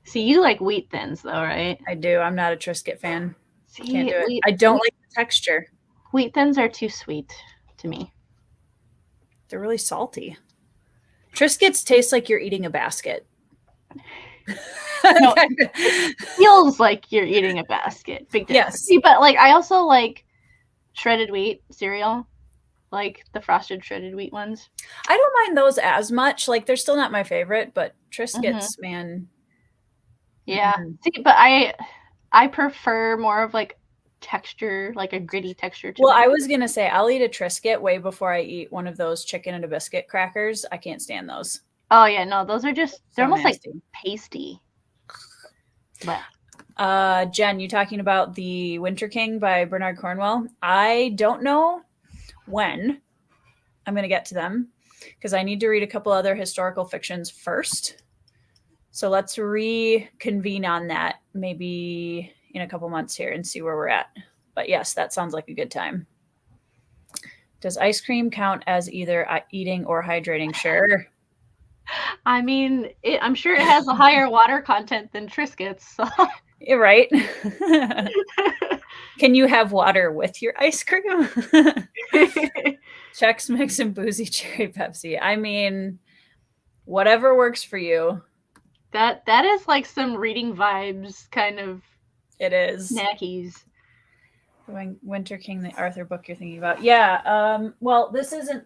See, you like Wheat Thins, though, right? I do. I'm not a Triscuit fan. See, Can't do it. I don't like the texture. Wheat Thins are too sweet to me. They're really salty. Triscuits taste like you're eating a basket. No, it feels like you're eating a basket. Big difference. Yes. See, but like I also like shredded wheat cereal, like the frosted shredded wheat ones. I don't mind those as much. Like they're still not my favorite, but Triscuits, man. Yeah. See, but I prefer more of like texture, like a gritty texture to Well, it. I was gonna say I'll eat a Triscuit way before I eat one of those chicken and a biscuit crackers. I can't stand those. Oh yeah, no, those are just they're So almost nasty. like pasty. But Jen, you talking about the Winter King by Bernard Cornwell? I don't know when I'm gonna get to them because I need to read a couple other historical fictions first. So let's reconvene on that maybe in a couple months here and see where we're at. But yes, that sounds like a good time. Does ice cream count as either eating or hydrating? Sure. I mean, I'm sure it has a higher water content than Triscuits. So. You're right. Can you have water with your ice cream? Chex Mix and Boozy Cherry Pepsi. I mean, whatever works for you. That is like some reading vibes kind of. It is. Snackies. Winter King, the Arthur book you're thinking about. Yeah. Well, this isn't.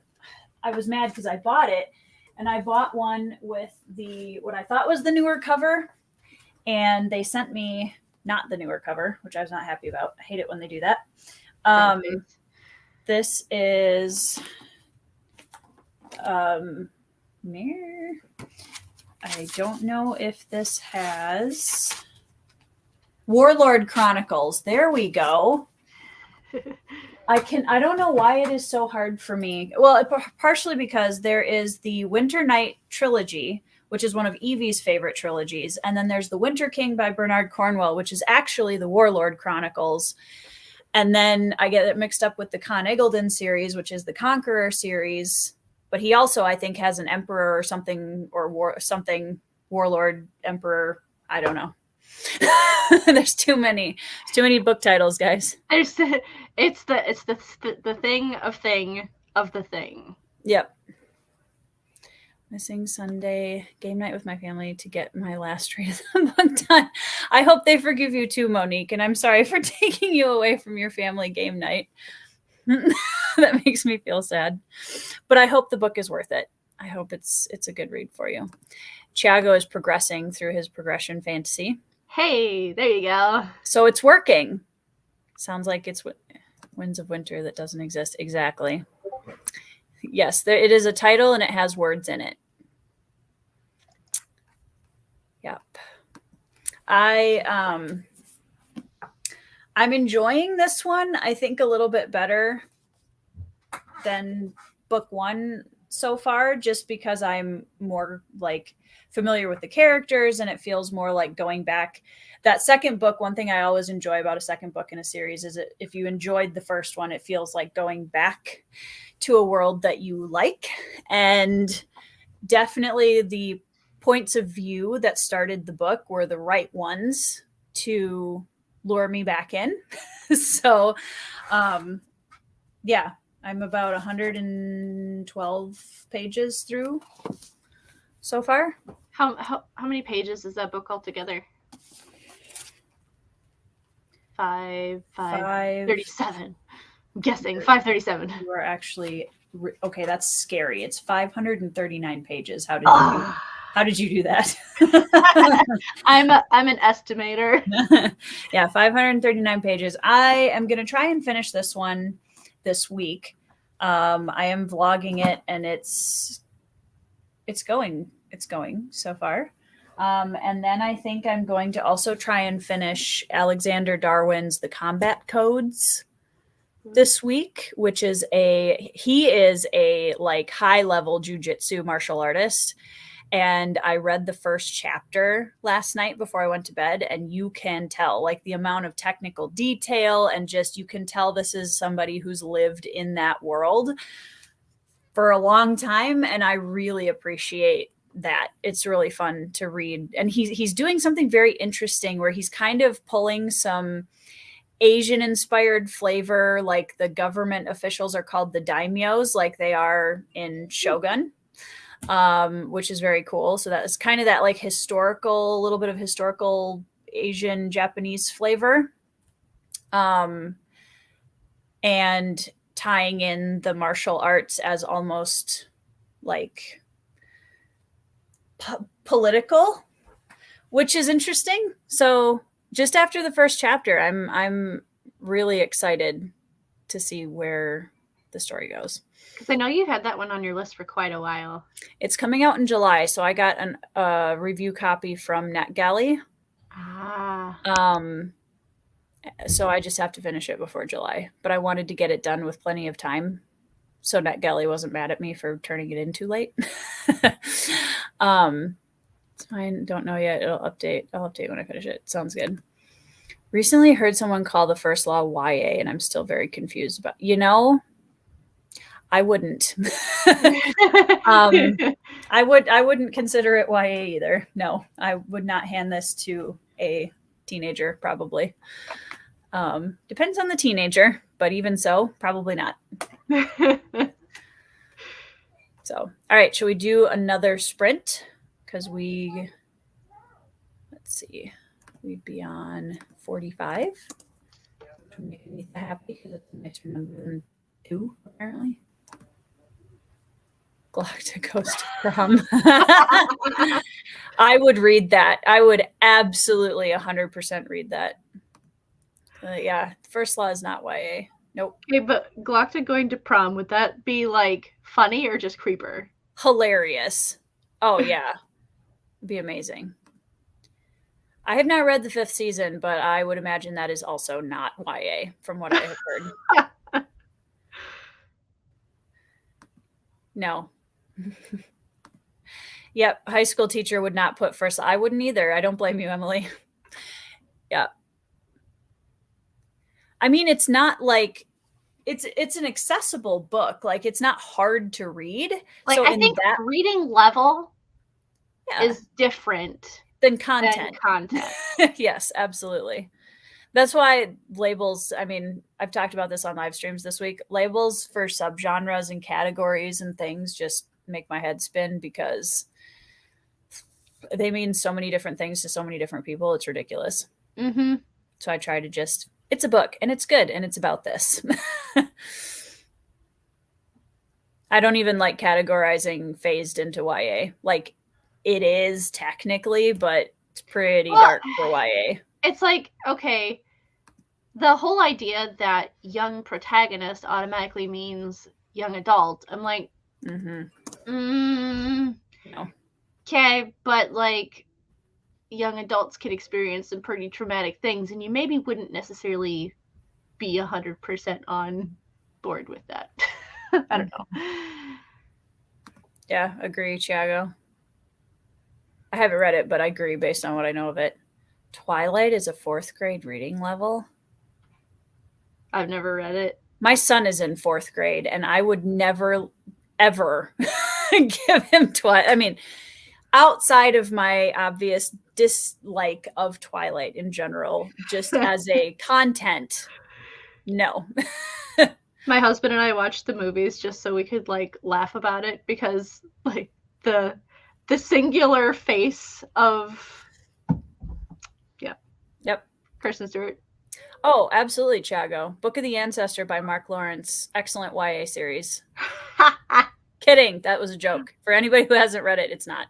I was mad because I bought it, and I bought one with what I thought was the newer cover, and they sent me not the newer cover, which I was not happy about. I hate it when they do that. This is mirror. I don't know if this has Warlord Chronicles. There we go. I don't know why it is so hard for me. Well, partially because there is the Winter Night trilogy, which is one of Evie's favorite trilogies. And then there's the Winter King by Bernard Cornwell, which is actually the Warlord Chronicles. And then I get it mixed up with the Con Eggleton series, which is the Conqueror series. But he also, I think, has an emperor or something, or something, warlord, emperor. I don't know. There's too many book titles, guys. It's the thing of the thing. Yep. Missing Sunday game night with my family to get my last read of the book done. I hope they forgive you too, Monique, and I'm sorry for taking you away from your family game night. That makes me feel sad, but I hope the book is worth it. I hope it's a good read for you. Thiago is progressing through his progression fantasy. Hey, there you go. So it's working. Sounds like it's Winds of Winter that doesn't exist. Exactly. Yes, it is a title and it has words in it. Yep. I'm enjoying this one, I think, a little bit better than book one so far, just because I'm more like familiar with the characters and it feels more like going back. That second book, one thing I always enjoy about a second book in a series is that if you enjoyed the first one, it feels like going back to a world that you like. And definitely the points of view that started the book were the right ones to lure me back in. So, yeah, I'm about 112 pages through so far. How many pages is that book altogether? 537. I'm guessing 537. You are actually okay. That's scary. It's 539 pages. How did you do that? I'm an estimator. Yeah, 539 pages. I am going to try and finish this one this week. I am vlogging it, and it's going so far. And then I think I'm going to also try and finish Alexander Darwin's The Combat Codes this week, which is he is a like high level jujitsu martial artist. And I read the first chapter last night before I went to bed, and you can tell like the amount of technical detail, and just you can tell this is somebody who's lived in that world for a long time, and I really appreciate that. It's really fun to read, and he's doing something very interesting where he's kind of pulling some Asian inspired flavor, like the government officials are called the daimyos, like they are in Shogun, which is very cool. So that's kind of that like historical, a little bit of historical Asian Japanese flavor, and tying in the martial arts as almost like political, which is interesting. So just after the first chapter, I'm really excited to see where the story goes. Because I know you had that one on your list for quite a while. It's coming out in July, so I got a review copy from NetGalley. So I just have to finish it before July, but I wanted to get it done with plenty of time, so NetGalley wasn't mad at me for turning it in too late. It's fine. Don't know yet. It'll update. I'll update when I finish it. Sounds good. Recently heard someone call the first law YA, and I'm still very confused about, I wouldn't. I wouldn't consider it YA either. No, I would not hand this to a teenager, probably. Depends on the teenager, but even so, probably not. So, all right, shall we do another sprint? Because let's see, we'd be on 45. Which would make me happy because it's a nicer number than 2, apparently. Galactic Ghost Prom. I would read that. I would absolutely 100% read that. Yeah, First Law is not YA. Nope. Okay, but Galactic going to prom, would that be like funny or just creeper? Hilarious. Oh yeah. It'd be amazing. I have not read the 5th season, but I would imagine that is also not YA from what I have heard. No. Yep, high school teacher would not put first. I wouldn't either. I don't blame you, Emily. Yeah. I mean, it's not like it's an accessible book. Like it's not hard to read. Like so I think that reading level is different than content. Yes, absolutely. That's why labels, I mean, I've talked about this on live streams this week. Labels for subgenres and categories and things just make my head spin because they mean so many different things to so many different people. It's ridiculous. Mm-hmm. So I try to it's a book and it's good and it's about this. I don't even like categorizing phased into YA. Like it is technically, but it's pretty dark for YA. It's like, okay, the whole idea that young protagonist automatically means young adult. I'm like, no. Okay, but like young adults can experience some pretty traumatic things, and you maybe wouldn't necessarily be 100% on board with that. I don't know. Yeah, agree, Thiago. I haven't read it, but I agree based on what I know of it. Twilight is a 4th grade reading level. I've never read it. My son is in 4th grade, and I would never, ever give him Twilight. I mean, outside of my obvious dislike of Twilight in general, just as a content, no. My husband and I watched the movies just so we could like laugh about it because like the singular face of Yep. Kristen Stewart. Oh, absolutely, Thiago. Book of the Ancestor by Mark Lawrence. Excellent YA series. Kidding. That was a joke. For anybody who hasn't read it, it's not.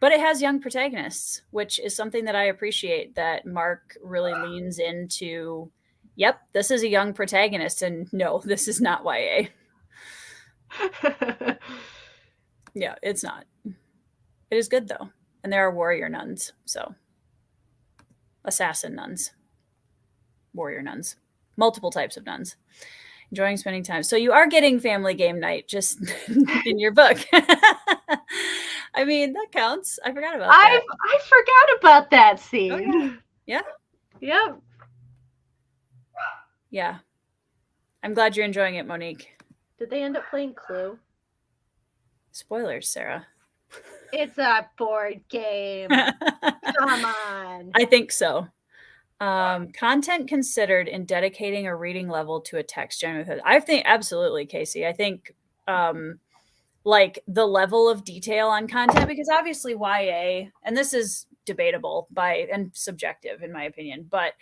But it has young protagonists, which is something that I appreciate, that Mark really leans into yep, this is a young protagonist, and no, this is not YA. Yeah, it's not. It is good though, and there are warrior nuns, so assassin nuns, warrior nuns, multiple types of nuns. Enjoying spending time. So you are getting family game night just in your book. I mean, that counts. I forgot about that. I forgot about that scene. Oh, yeah. Yep. Yeah. I'm glad you're enjoying it, Monique. Did they end up playing Clue? Spoilers, Sarah. It's a board game. Come on. I think so. Content considered in dedicating a reading level to a text. I think absolutely, Casey. I think like the level of detail on content, because obviously YA, and this is debatable and subjective in my opinion, but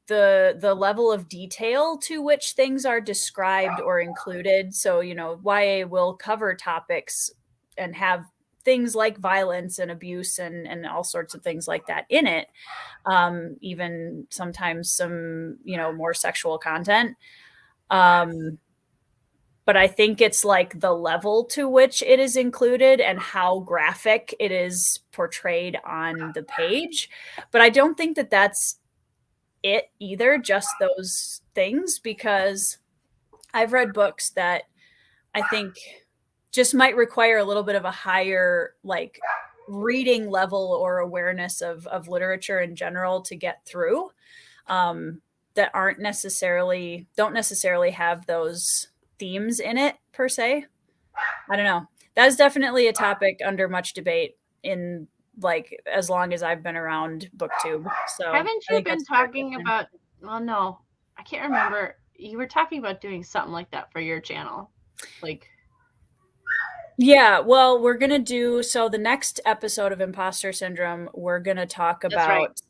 the level of detail to which things are described or included. So, YA will cover topics and have things like violence and abuse and all sorts of things like that in it. Even sometimes some, more sexual content. But I think it's like the level to which it is included and how graphic it is portrayed on the page. But I don't think that that's it either, just those things, because I've read books that I think just might require a little bit of a higher like reading level or awareness of literature in general to get through, that don't necessarily have those themes in it per se. I don't know. That is definitely a topic under much debate in like as long as I've been around booktube. So haven't you been talking about, well, no, I can't remember. You were talking about doing something like that for your channel. Like, yeah, well, we're going to do, so the next episode of Imposter Syndrome, we're going to talk about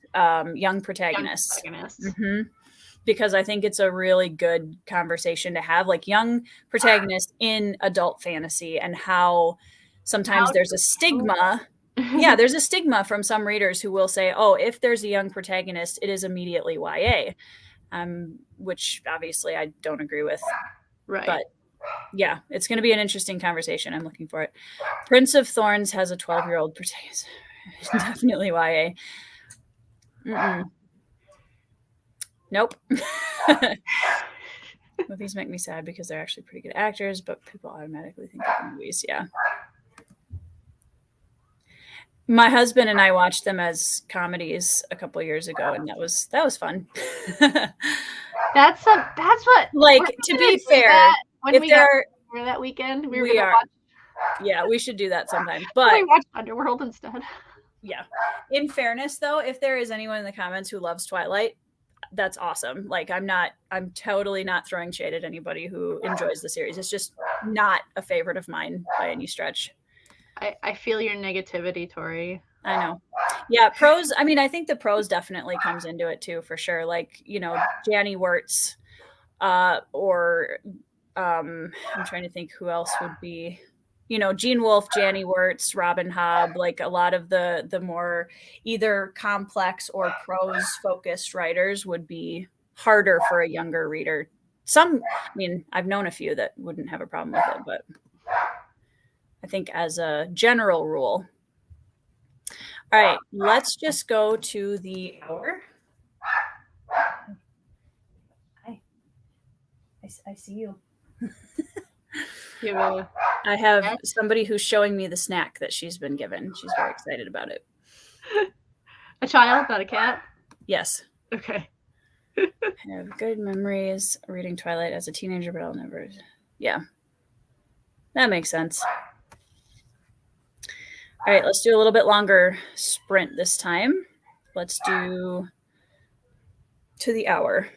young protagonists. Because I think it's a really good conversation to have, like young protagonists in adult fantasy, and how sometimes there's a stigma. Yeah, there's a stigma from some readers who will say, oh, if there's a young protagonist, it is immediately YA, which obviously I don't agree with. Right. But yeah, it's going to be an interesting conversation. I'm looking for it. Prince of Thorns has a 12-year-old protagonist. Definitely YA. Mm-mm. Nope. Movies make me sad because they're actually pretty good actors, but people automatically think of the movies. Yeah. My husband and I watched them as comedies a couple years ago, and that was fun. That's what, like, to be fair, when we got for that weekend, we were watch. Yeah, we should do that sometime. But we watched Underworld instead. Yeah. In fairness, though, if there is anyone in the comments who loves Twilight, that's awesome. Like, I'm totally not throwing shade at anybody who enjoys the series. It's just not a favorite of mine by any stretch. I feel your negativity, Tori. I know. Yeah, prose. I mean, I think the prose definitely comes into it too, for sure. Like, Janny Wirtz, or I'm trying to think who else would be, Gene Wolfe, Janny Wirtz, Robin Hobb, like a lot of the more either complex or prose focused writers would be harder for a younger reader. I've known a few that wouldn't have a problem with it, but I think as a general rule. All right, let's just go to the hour. Hi. I see you. I have somebody who's showing me the snack that she's been given. She's very excited about it. A child, not a cat? Yes. Okay. I have good memories reading Twilight as a teenager, but I'll never. Yeah. That makes sense. All right, let's do a little bit longer sprint this time. Let's do to the hour.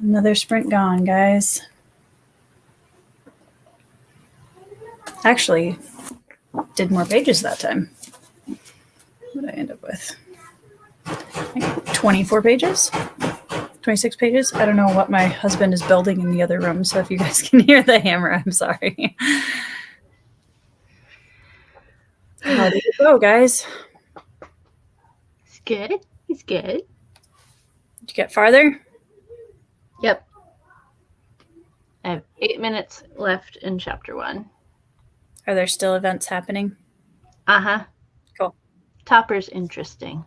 Another sprint gone, guys. Actually, did more pages that time. What did I end up with? Like 24 pages? 26 pages? I don't know what my husband is building in the other room, so if you guys can hear the hammer, I'm sorry. How did it go, guys? It's good. It's good. Did you get farther? Yep. I have 8 minutes left in chapter 1. Are there still events happening? Uh-huh. Cool. Topper's interesting.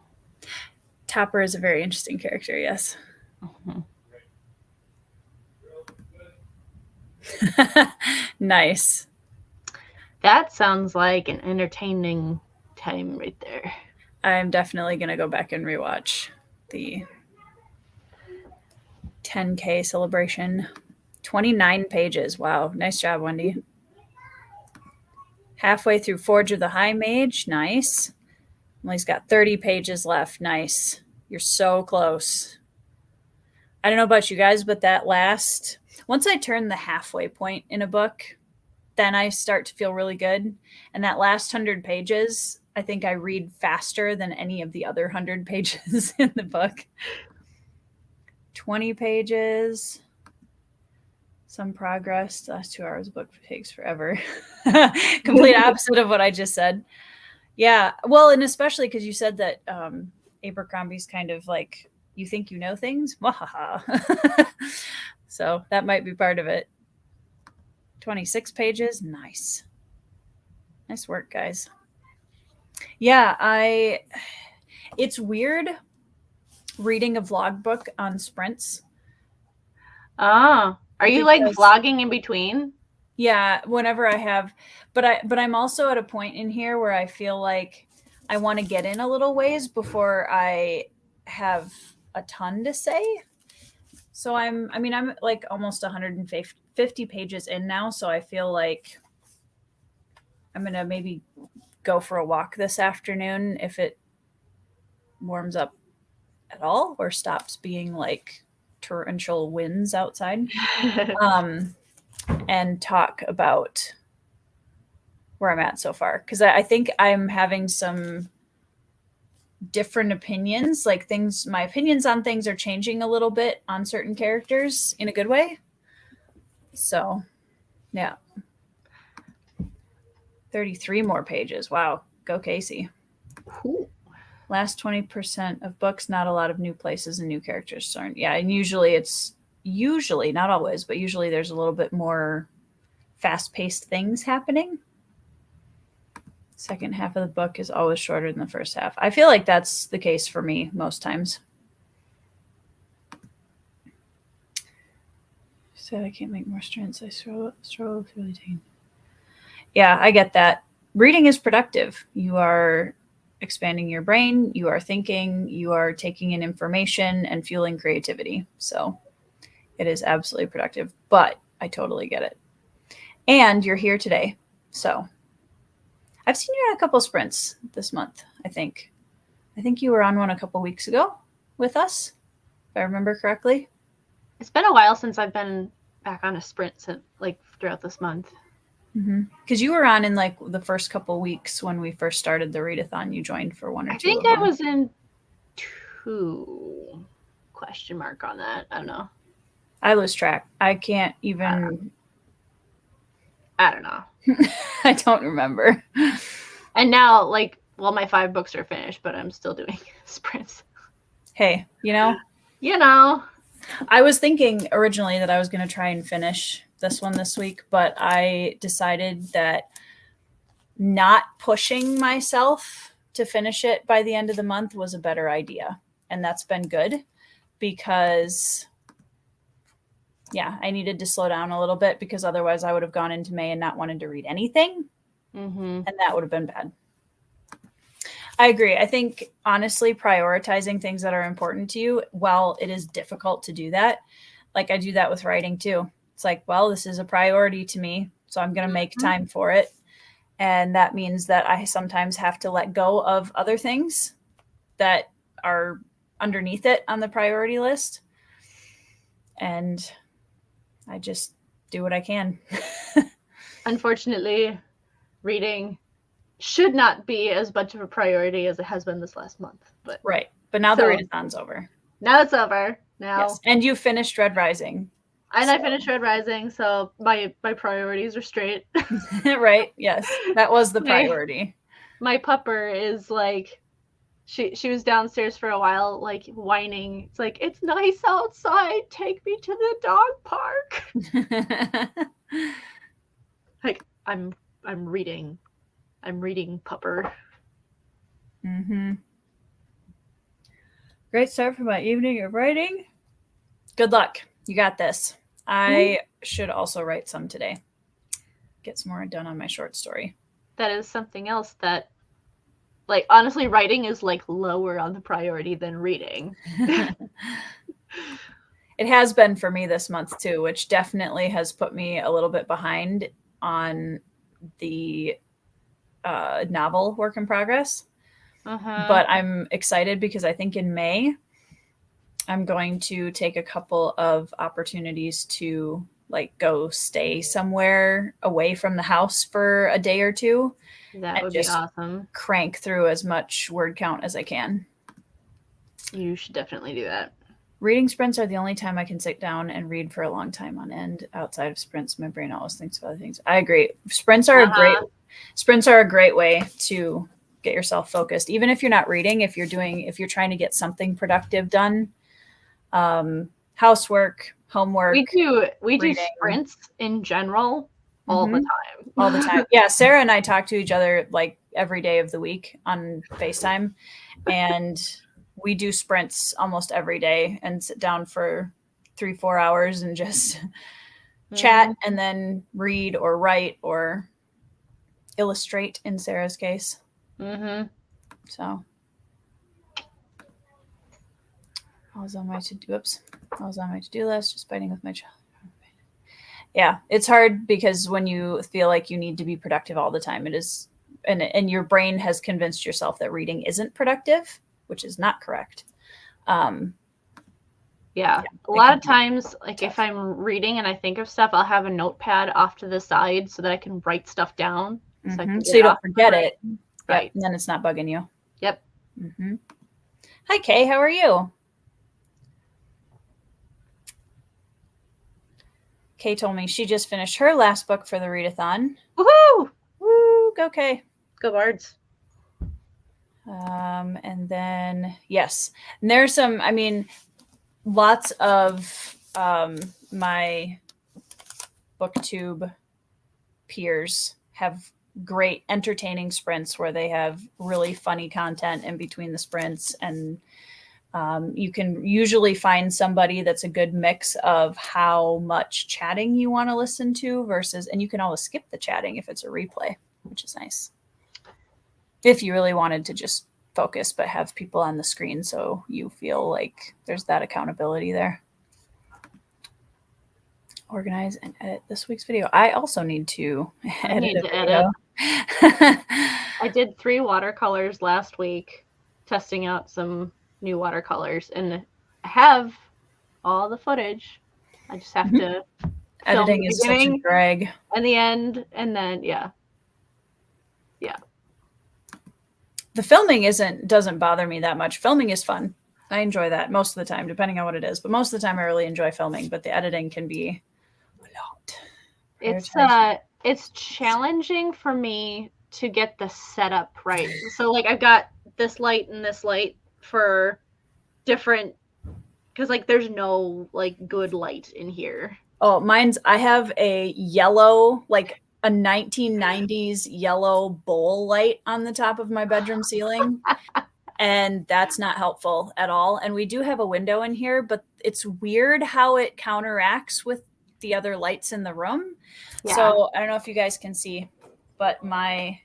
Topper is a very interesting character, yes. Mm-hmm. Nice. That sounds like an entertaining time right there. I'm definitely going to go back and rewatch the 10K celebration. 29 pages. Wow. Nice job, Wendy. Halfway through Forge of the High Mage. Nice. Emily's got 30 pages left. Nice. You're so close. I don't know about you guys, but that last, once I turn the halfway point in a book, then I start to feel really good. And that last 100 pages, I think I read faster than any of the other 100 pages in the book. 20 pages. Some progress. The last 2 hours of book takes forever. Complete opposite of what I just said. Yeah. Well, and especially because you said that Abercrombie's kind of like, you think you know things? So that might be part of it. 26 pages. Nice. Nice work, guys. Yeah, it's weird reading a vlog book on sprints. Oh, are you like vlogging in between? Yeah, whenever I have, but I'm also at a point in here where I feel like I want to get in a little ways before I have a ton to say. So I'm like almost 150 pages in now, so I feel like I'm going to maybe go for a walk this afternoon if it warms up at all or stops being like torrential winds outside. And talk about where I'm at so far. Because I think I'm having some different opinions, like my opinions on things are changing a little bit on certain characters in a good way. So, yeah. 33 more pages. Wow. Go Casey. Cool. Last 20% of books, not a lot of new places and new characters. So, yeah, and usually, not always, but usually there's a little bit more fast-paced things happening. Second half of the book is always shorter than the first half. I feel like that's the case for me most times. She said I can't make more strengths. I struggle with really taking. Yeah, I get that. Reading is productive. You are expanding your brain, you are thinking, you are taking in information and fueling creativity. So it is absolutely productive, but I totally get it. And you're here today. So I've seen you on a couple sprints this month, I think. I think you were on one a couple weeks ago with us, if I remember correctly. It's been a while since I've been back on a sprint throughout this month. Because you were on in like the first couple weeks when we first started the readathon. You joined for one or two. I think I was in 2 ? On that. I don't know. I lose track. I can't even. I don't know. I don't remember. And now, my 5 books are finished, but I'm still doing sprints. Hey, I was thinking originally that I was going to try and finish this one this week, but I decided that not pushing myself to finish it by the end of the month was a better idea. And that's been good because, I needed to slow down a little bit because otherwise I would have gone into May and not wanted to read anything. And that would have been bad. I agree. I think, honestly, prioritizing things that are important to you, while it is difficult to do that, like I do that with writing too. It's like, well, this is a priority to me, so I'm going to make time for it. And that means that I sometimes have to let go of other things that are underneath it on the priority list. And I just do what I can. Unfortunately, reading should not be as much of a priority as it has been this last month. But right. But now the readathon's over. Now it's over. Now. Yes. And you finished Red Rising. And I finished Red Rising, so my priorities are straight. Right. Yes. That was the priority. My pupper is like, she was downstairs for a while, like whining. It's like, it's nice outside. Take me to the dog park. Like, I'm reading. I'm reading, pupper. Mm-hmm. Great start for my evening of writing. Good luck. You got this. I should also write some today. Get some more done on my short story. That is something else that, like, honestly, writing is like lower on the priority than reading. It has been for me this month too, which definitely has put me a little bit behind on the novel work in progress. But I'm excited because I think in May I'm going to take a couple of opportunities to like go stay somewhere away from the house for a day or two. That would be awesome. Crank through as much word count as I can. You should definitely do that. Reading sprints are the only time I can sit down and read for a long time on end. Outside of sprints, my brain always thinks of other things. I agree. Sprints are a great way to get yourself focused. Even if you're not reading, if you're trying to get something productive done, housework, homework. We do sprints in general all the time. All the time. Yeah, Sarah and I talk to each other like every day of the week on FaceTime, and we do sprints almost every day and sit down for 3-4 hours and just chat and then read or write or illustrate in Sarah's case. So I was on my to-do list, just fighting with my child. Yeah, it's hard because when you feel like you need to be productive all the time, it is, and your brain has convinced yourself that reading isn't productive, which is not correct. A lot of times, like if I'm reading and I think of stuff, I'll have a notepad off to the side so that I can write stuff down. So you don't forget it. Right. And then it's not bugging you. Yep. Hi, Kay. How are you? Kay told me she just finished her last book for the readathon. Woohoo! Woo! Go, Kay. Go Bards. And then, yes. And there's some, I mean, lots of my booktube peers have great entertaining sprints where they have really funny content in between the sprints, and you can usually find somebody that's a good mix of how much chatting you want to listen to versus, and you can always skip the chatting if it's a replay, which is nice if you really wanted to just focus but have people on the screen so you feel like there's that accountability there. Organize and edit this week's video. I also need to edit. I did 3 watercolors last week, testing out some new watercolors, and I have all the footage. I just have to editing is such a drag. And the end, and then the filming doesn't bother me that much. Filming is fun. I enjoy that most of the time, depending on what it is. But most of the time, I really enjoy filming. But the editing can be a lot. It's challenging for me to get the setup right. So like I've got this light and this light for different, because like there's no like good light in here. Oh, I have a yellow, like a 1990s yellow bowl light on the top of my bedroom ceiling. And that's not helpful at all. And we do have a window in here, but it's weird how it counteracts with the other lights in the room. Yeah. So I don't know if you guys can see, but my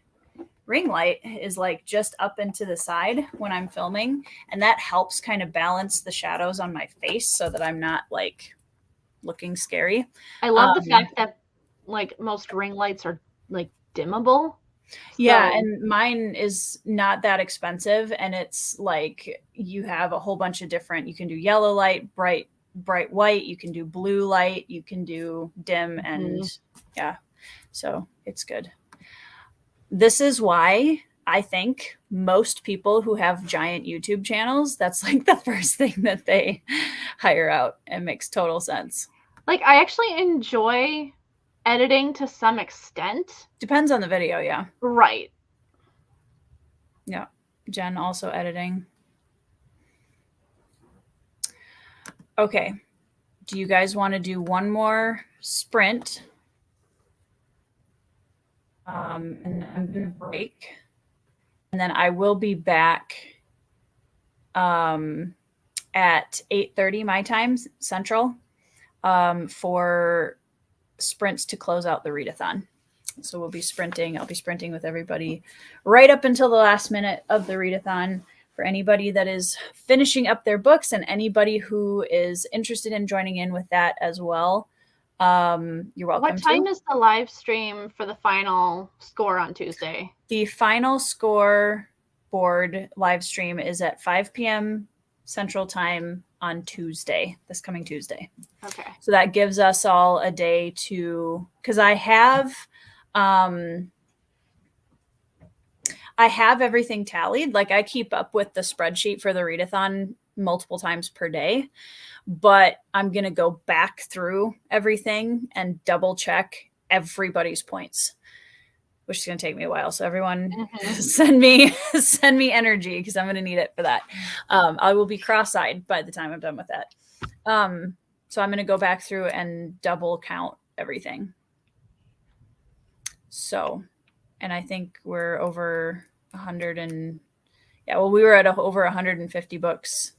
ring light is like just up and to the side when I'm filming. And that helps kind of balance the shadows on my face so that I'm not like looking scary. I love the fact that like most ring lights are like dimmable. Yeah, So, and mine is not that expensive, and it's like you have a whole bunch of different. You can do yellow light, bright white. You can do blue light. You can do dim, and yeah, so it's good. This is why I think most people who have giant YouTube channels, that's like the first thing that they hire out. It makes total sense. like, I actually enjoy editing to some extent. Depends on the video, yeah. Right. Yeah. Jen also editing. Okay. Do you guys want to do one more sprint? And then I'm going to break. And then I will be back at 8:30 my time Central for sprints to close out the readathon. So we'll be sprinting. I'll be sprinting with everybody right up until the last minute of the readathon. For anybody that is finishing up their books and anybody who is interested in joining in with that as well, you're welcome. What time is the live stream for the final score on Tuesday? The final score board live stream is at 5 p.m. Central Time on Tuesday, this coming Tuesday. Okay. So that gives us all a day to, because I have everything tallied. Like I keep up with the spreadsheet for the readathon multiple times per day, but I'm going to go back through everything and double check everybody's points, which is going to take me a while. So everyone send me energy because I'm going to need it for that. I will be cross-eyed by the time I'm done with that. So I'm going to go back through and double count everything. So, and I think we're over 100 and we were at over 150 books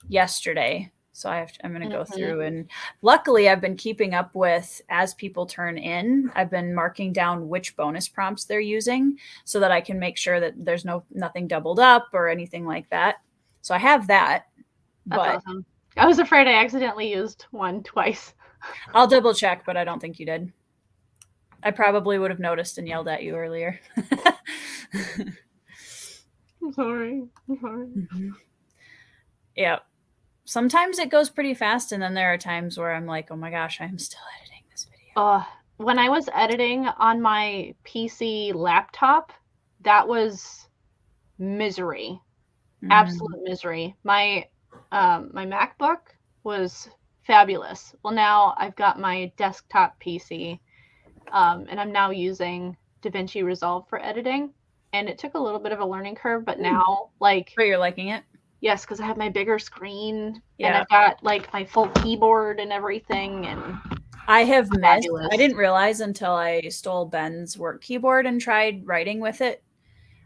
yesterday. So I'm going to go through, and luckily I've been keeping up with, as people turn in, I've been marking down which bonus prompts they're using so that I can make sure that there's nothing doubled up or anything like that. So I have that. That's awesome. I was afraid I accidentally used one twice. I'll double check, but I don't think you did. I probably would have noticed and yelled at you earlier. I'm sorry. Yeah. Sometimes it goes pretty fast, and then there are times where I'm like, oh my gosh, I'm still editing this video. When I was editing on my PC laptop, that was misery. Absolute misery. My MacBook was fabulous. Well, now I've got my desktop PC, and I'm now using DaVinci Resolve for editing, and it took a little bit of a learning curve, but now, like... But you're liking it? Yes, because I have my bigger screen, and I've got, like, my full keyboard and everything, and... I have missed... I didn't realize until I stole Ben's work keyboard and tried writing with it.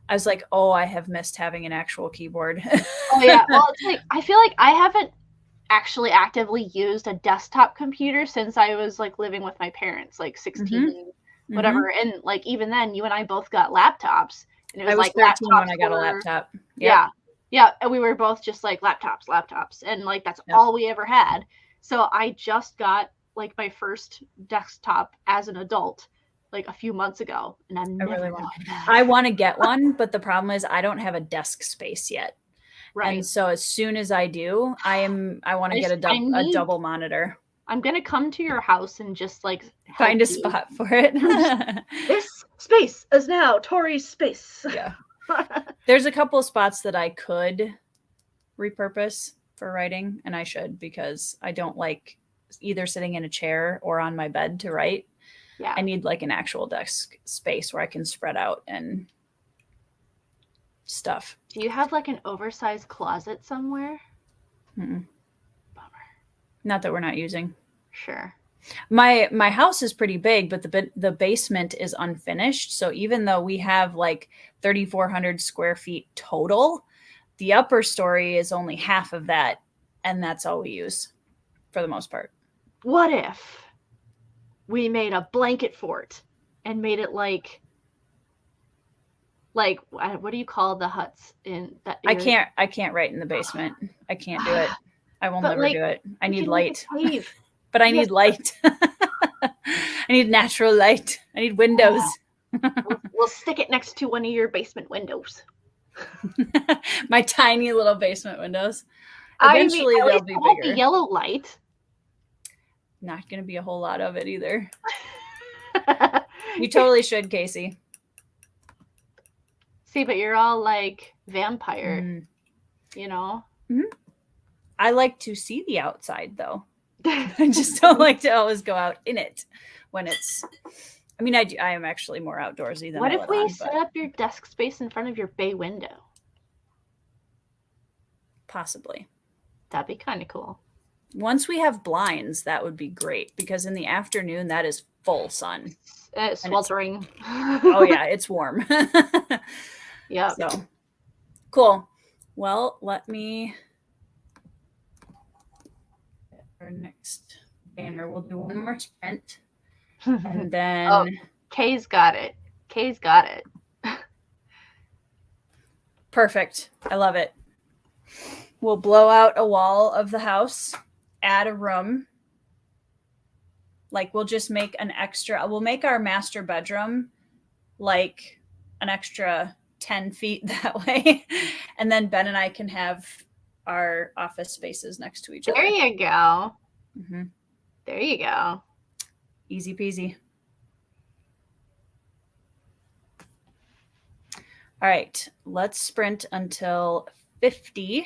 I was like, oh, I have missed having an actual keyboard. Oh, yeah. Well, it's like, I feel like I haven't actually actively used a desktop computer since I was, like, living with my parents, like, 16, whatever. And, like, even then, you and I both got laptops. And it was, like, 13 when I got a laptop. Yep. Yeah. Yeah. And we were both just, like, laptops. And, like, that's all we ever had. So I just got, like, my first desktop as an adult, like, a few months ago, and I want to get one, but the problem is I don't have a desk space yet. Right. And so as soon as I do, I want to get a double monitor. I'm gonna come to your house and just, like, find a spot for it. This space is now Tori's space. Yeah. There's a couple of spots that I could repurpose for writing, and I should, because I don't like either sitting in a chair or on my bed to write. Yeah. I need, like, an actual desk space where I can spread out and stuff. Do you have, like, an oversized closet somewhere? Mm-mm. Bummer. Not that we're not using. Sure. My house is pretty big, but the basement is unfinished. So even though we have, like, 3,400 square feet total, the upper story is only half of that, and that's all we use for the most part. What if we made a blanket fort and made it like what do you call the huts in that area? I can't write in the basement. I can't do it. I will never do it. I need light. But I need light. I need natural light. I need windows. We'll stick it next to one of your basement windows. My tiny little basement windows. I mean, Eventually at they'll least be it won't be bigger. yellow light. Not going to be a whole lot of it either. You totally should, Casey. See, but you're all like vampire, Mm. you know? I like to see the outside though. I just don't like to always go out in it when it's. I mean, I am actually more outdoorsy than What I if let we on, set but up your desk space in front of your bay window? possibly. That'd be kind of cool. Once we have blinds, that would be great because in the afternoon that is full sun. Sweltering. Oh yeah, it's warm. Yeah. So cool. Well, let me. Our next banner. We'll do one more sprint, and then Oh, Kay's got it. Kay's got it. perfect. I love it. We'll blow out a wall of the house, add a room. Like we'll just make an extra. We'll make our master bedroom like an extra 10 feet that way, and then Ben and I can have our office spaces next to each other. There you go. Mm-hmm. There you go. Easy peasy. All right, let's sprint until 50,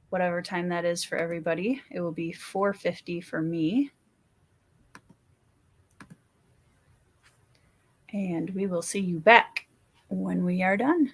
whatever time that is for everybody. It will be 4:50 for me. And we will see you back when we are done.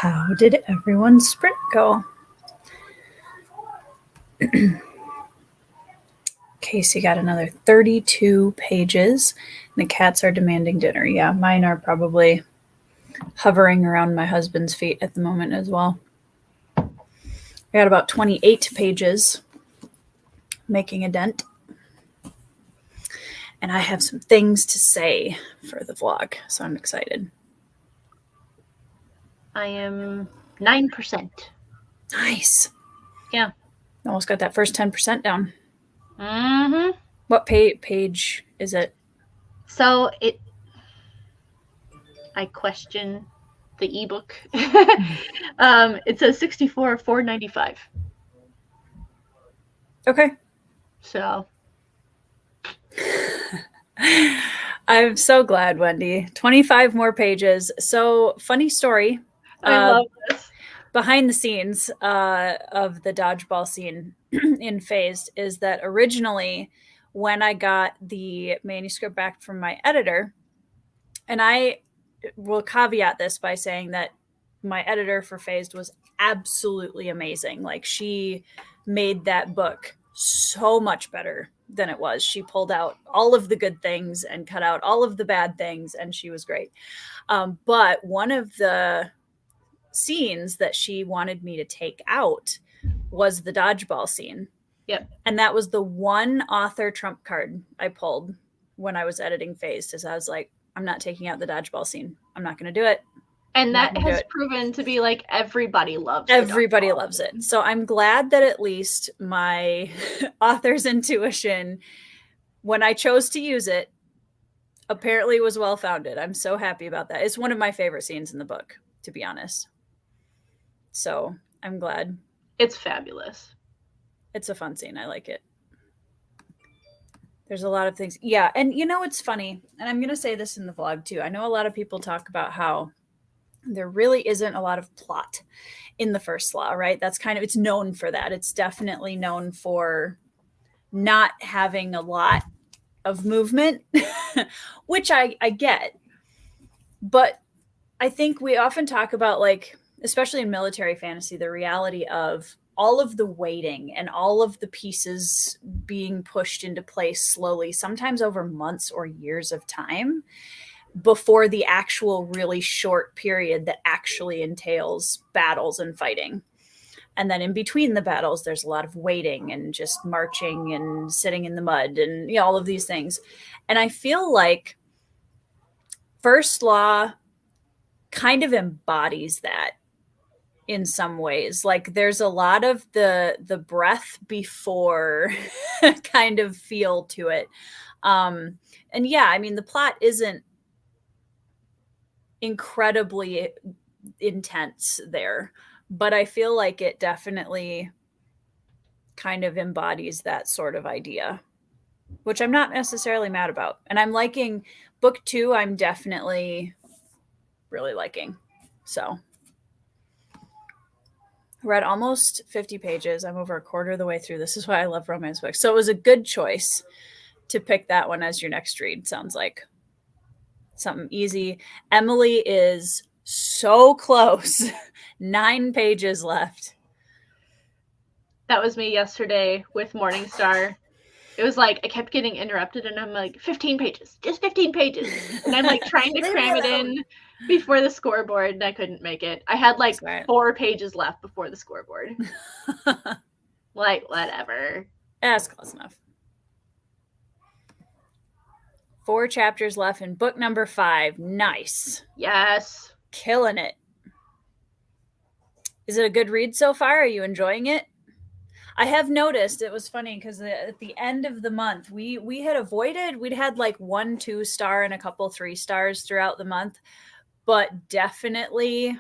How did everyone's sprint go? Casey got another 32 pages. The cats are demanding dinner. Yeah, mine are probably hovering around my husband's feet at the moment as well. I got about 28 pages, making a dent. And I have some things to say for the vlog, so I'm excited. I am 9%. Nice. Yeah. Almost got that first 10% down. Mm-hmm. What page is it? So I question the ebook. It says 64, 495. Okay. So I'm so glad, Wendy. 25 more pages. So, funny story. I love this. Behind the scenes of the dodgeball scene in Phased is that originally, when I got the manuscript back from my editor, and I will caveat this by saying that my editor for Phased was absolutely amazing. Like, she made that book so much better than it was. She pulled out all of the good things and cut out all of the bad things, and she was great. But one of the scenes that she wanted me to take out was the dodgeball scene. Yep. And that was the one author trump card I pulled when I was editing Phased, is I was like, I'm not taking out the dodgeball scene. I'm not going to do it. And that has proven to be like everybody loves it. Everybody loves it. So I'm glad that at least my author's intuition, when I chose to use it, apparently was well founded. I'm so happy about that. It's one of my favorite scenes in the book, to be honest. So I'm glad. It's fabulous. It's a fun scene. I like it. There's a lot of things. Yeah. And you know, it's funny. And I'm going to say this in the vlog too. I know a lot of people talk about how there really isn't a lot of plot in the first law, right? That's kind of, it's known for that. It's definitely known for not having a lot of movement, which I get. But I think we often talk about, like, especially in military fantasy, the reality of all of the waiting and all of the pieces being pushed into place slowly, sometimes over months or years of time, before the actual really short period that actually entails battles and fighting. And then in between the battles, there's a lot of waiting and just marching and sitting in the mud and, you know, all of these things. And I feel like First Law kind of embodies that in some ways. Like, there's a lot of the breath before kind of feel to it. And yeah, I mean, the plot isn't incredibly intense there, but I feel like it definitely kind of embodies that sort of idea, which I'm not necessarily mad about. And I'm liking book 2. I'm definitely really liking. So read almost 50 pages. I'm over a quarter of the way through. This is why I love romance books. So it was a good choice to pick that one as your next read. Sounds like something easy. Emily is so close. 9 pages left. That was me yesterday with Morningstar. It was like I kept getting interrupted, and I'm like, 15 pages, just 15 pages. And I'm like trying to cram it in before the scoreboard, and I couldn't make it. I had like 4 pages left before the scoreboard. Like, whatever. That's close enough. 4 chapters left in book number 5. Nice. Yes. Killing it. Is it a good read so far? Are you enjoying it? I have noticed, it was funny because at the end of the month, we had avoided, we'd had like 1 2-star and a couple 3 stars throughout the month, but definitely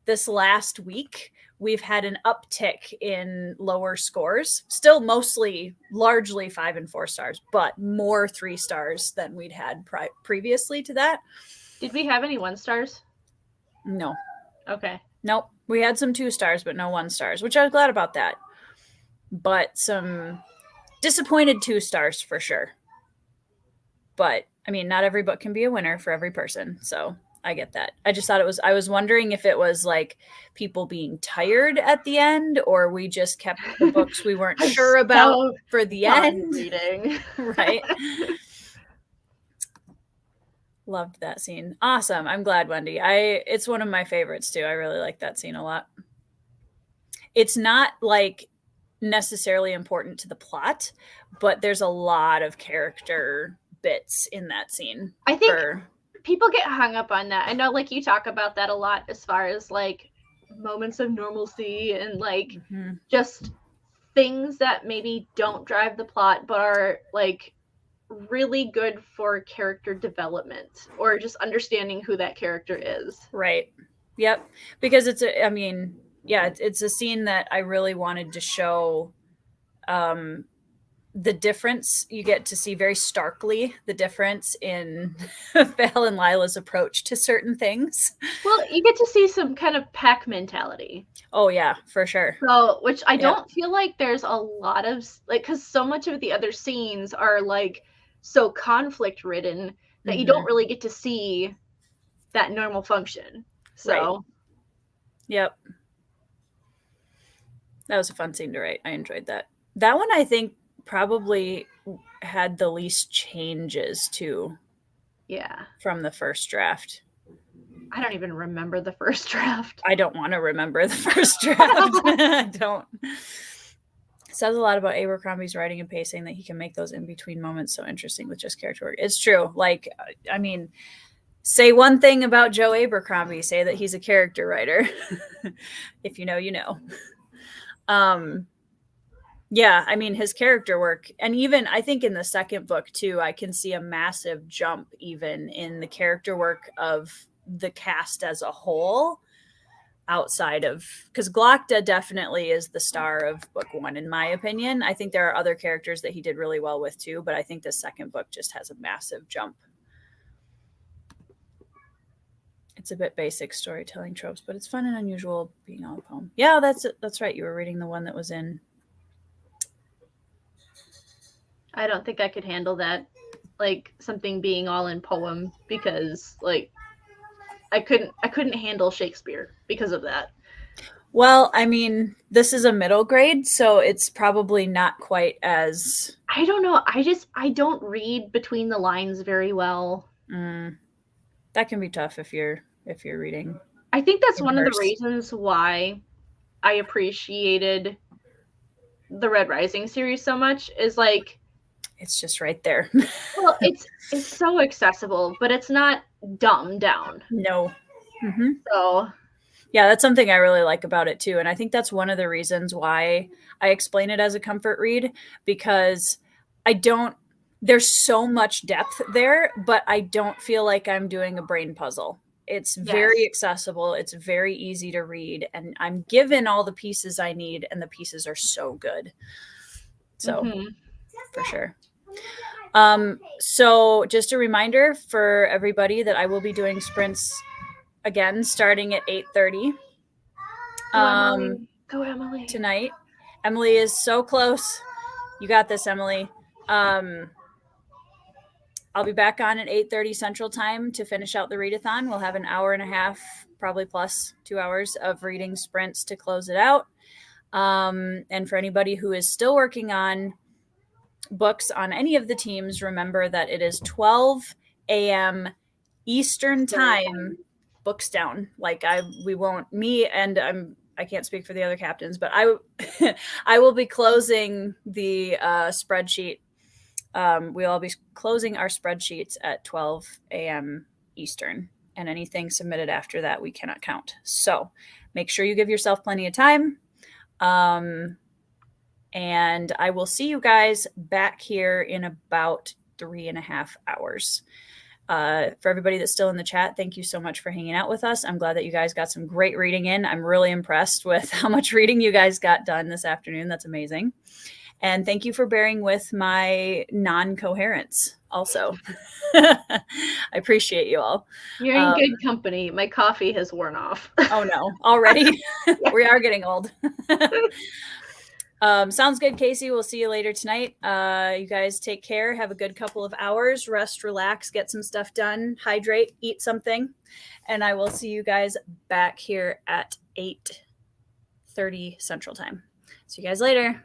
this last week, we've had an uptick in lower scores. Still mostly, largely 5 and 4 stars, but more 3 stars than we'd had previously to that. Did we have any 1 stars? No. Okay. Nope. We had some 2 stars, but no 1 stars, which I was glad about that. But some disappointed 2 stars for sure. But I mean, not every book can be a winner for every person. So I get that. I just thought I was wondering if it was like people being tired at the end, or we just kept the books we weren't sure about for the end. Reading. Right. Loved that scene. Awesome. I'm glad, Wendy. It's one of my favorites too. I really like that scene a lot. It's not like necessarily important to the plot, but there's a lot of character bits in that scene. I think people get hung up on that. I know, like, you talk about that a lot as far as like moments of normalcy and like just things that maybe don't drive the plot but are like really good for character development or just understanding who that character is. Right. Yep. Because it's a scene that I really wanted to show the difference. You get to see very starkly the difference in Val and Lila's approach to certain things. Well, you get to see some kind of pack mentality. Oh yeah, for sure. So, which I don't feel like there's a lot of, like, because so much of the other scenes are like so conflict ridden that you don't really get to see that normal function. So, right. Yep. That was a fun scene to write. I enjoyed that. That one, I think, probably had the least changes too. Yeah. From the first draft. I don't even remember the first draft. I don't want to remember the first draft. I don't. It says a lot about Abercrombie's writing and pacing that he can make those in-between moments so interesting with just character work. It's true. Like, I mean, say one thing about Joe Abercrombie. Say that he's a character writer. If you know, you know. Yeah, I mean, his character work, and even I think in the second book too, I can see a massive jump even in the character work of the cast as a whole, outside of, because Glokta definitely is the star of book one, in my opinion. I think there are other characters that he did really well with too, but I think the second book just has a massive jump. It's a bit basic storytelling tropes, but it's fun and unusual being all a poem. Yeah, that's right. You were reading the one that was in. I don't think I could handle that, like something being all in poem, because like I couldn't handle Shakespeare because of that. Well, I mean, this is a middle grade, so it's probably not quite as. I don't know. I don't read between the lines very well. That can be tough if you're reading. I think that's one of the reasons why I appreciated the Red Rising series so much, is like it's just right there. Well, it's so accessible, but it's not dumbed down. No. So yeah, that's something I really like about it too. And I think that's one of the reasons why I explain it as a comfort read, because there's so much depth there, but I don't feel like I'm doing a brain puzzle. It's very accessible. It's very easy to read, and I'm given all the pieces I need, and the pieces are so good. So for sure. So just a reminder for everybody that I will be doing sprints again, starting at 8:30. Go Emily. Tonight. Emily is so close. You got this, Emily. I'll be back on at 8:30 Central Time to finish out the readathon. We'll have an hour and a half, probably plus 2 hours of reading sprints to close it out. And for anybody who is still working on books on any of the teams, remember that it is 12 a.m. Eastern Time. Books down. Like we won't. Me and I can't speak for the other captains, but I will be closing the spreadsheet. We'll all be closing our spreadsheets at 12 a.m. Eastern, and anything submitted after that we cannot count. So make sure you give yourself plenty of time. And I will see you guys back here in about 3.5 hours. For everybody that's still in the chat, thank you so much for hanging out with us. I'm glad that you guys got some great reading in. I'm really impressed with how much reading you guys got done this afternoon. That's amazing. And thank you for bearing with my non-coherence also. I appreciate you all. You're in good company. My coffee has worn off. Oh no, already? We are getting old. Sounds good, Casey. We'll see you later tonight. You guys take care. Have a good couple of hours. Rest, relax, get some stuff done, hydrate, eat something. And I will see you guys back here at 8:30 Central Time. See you guys later.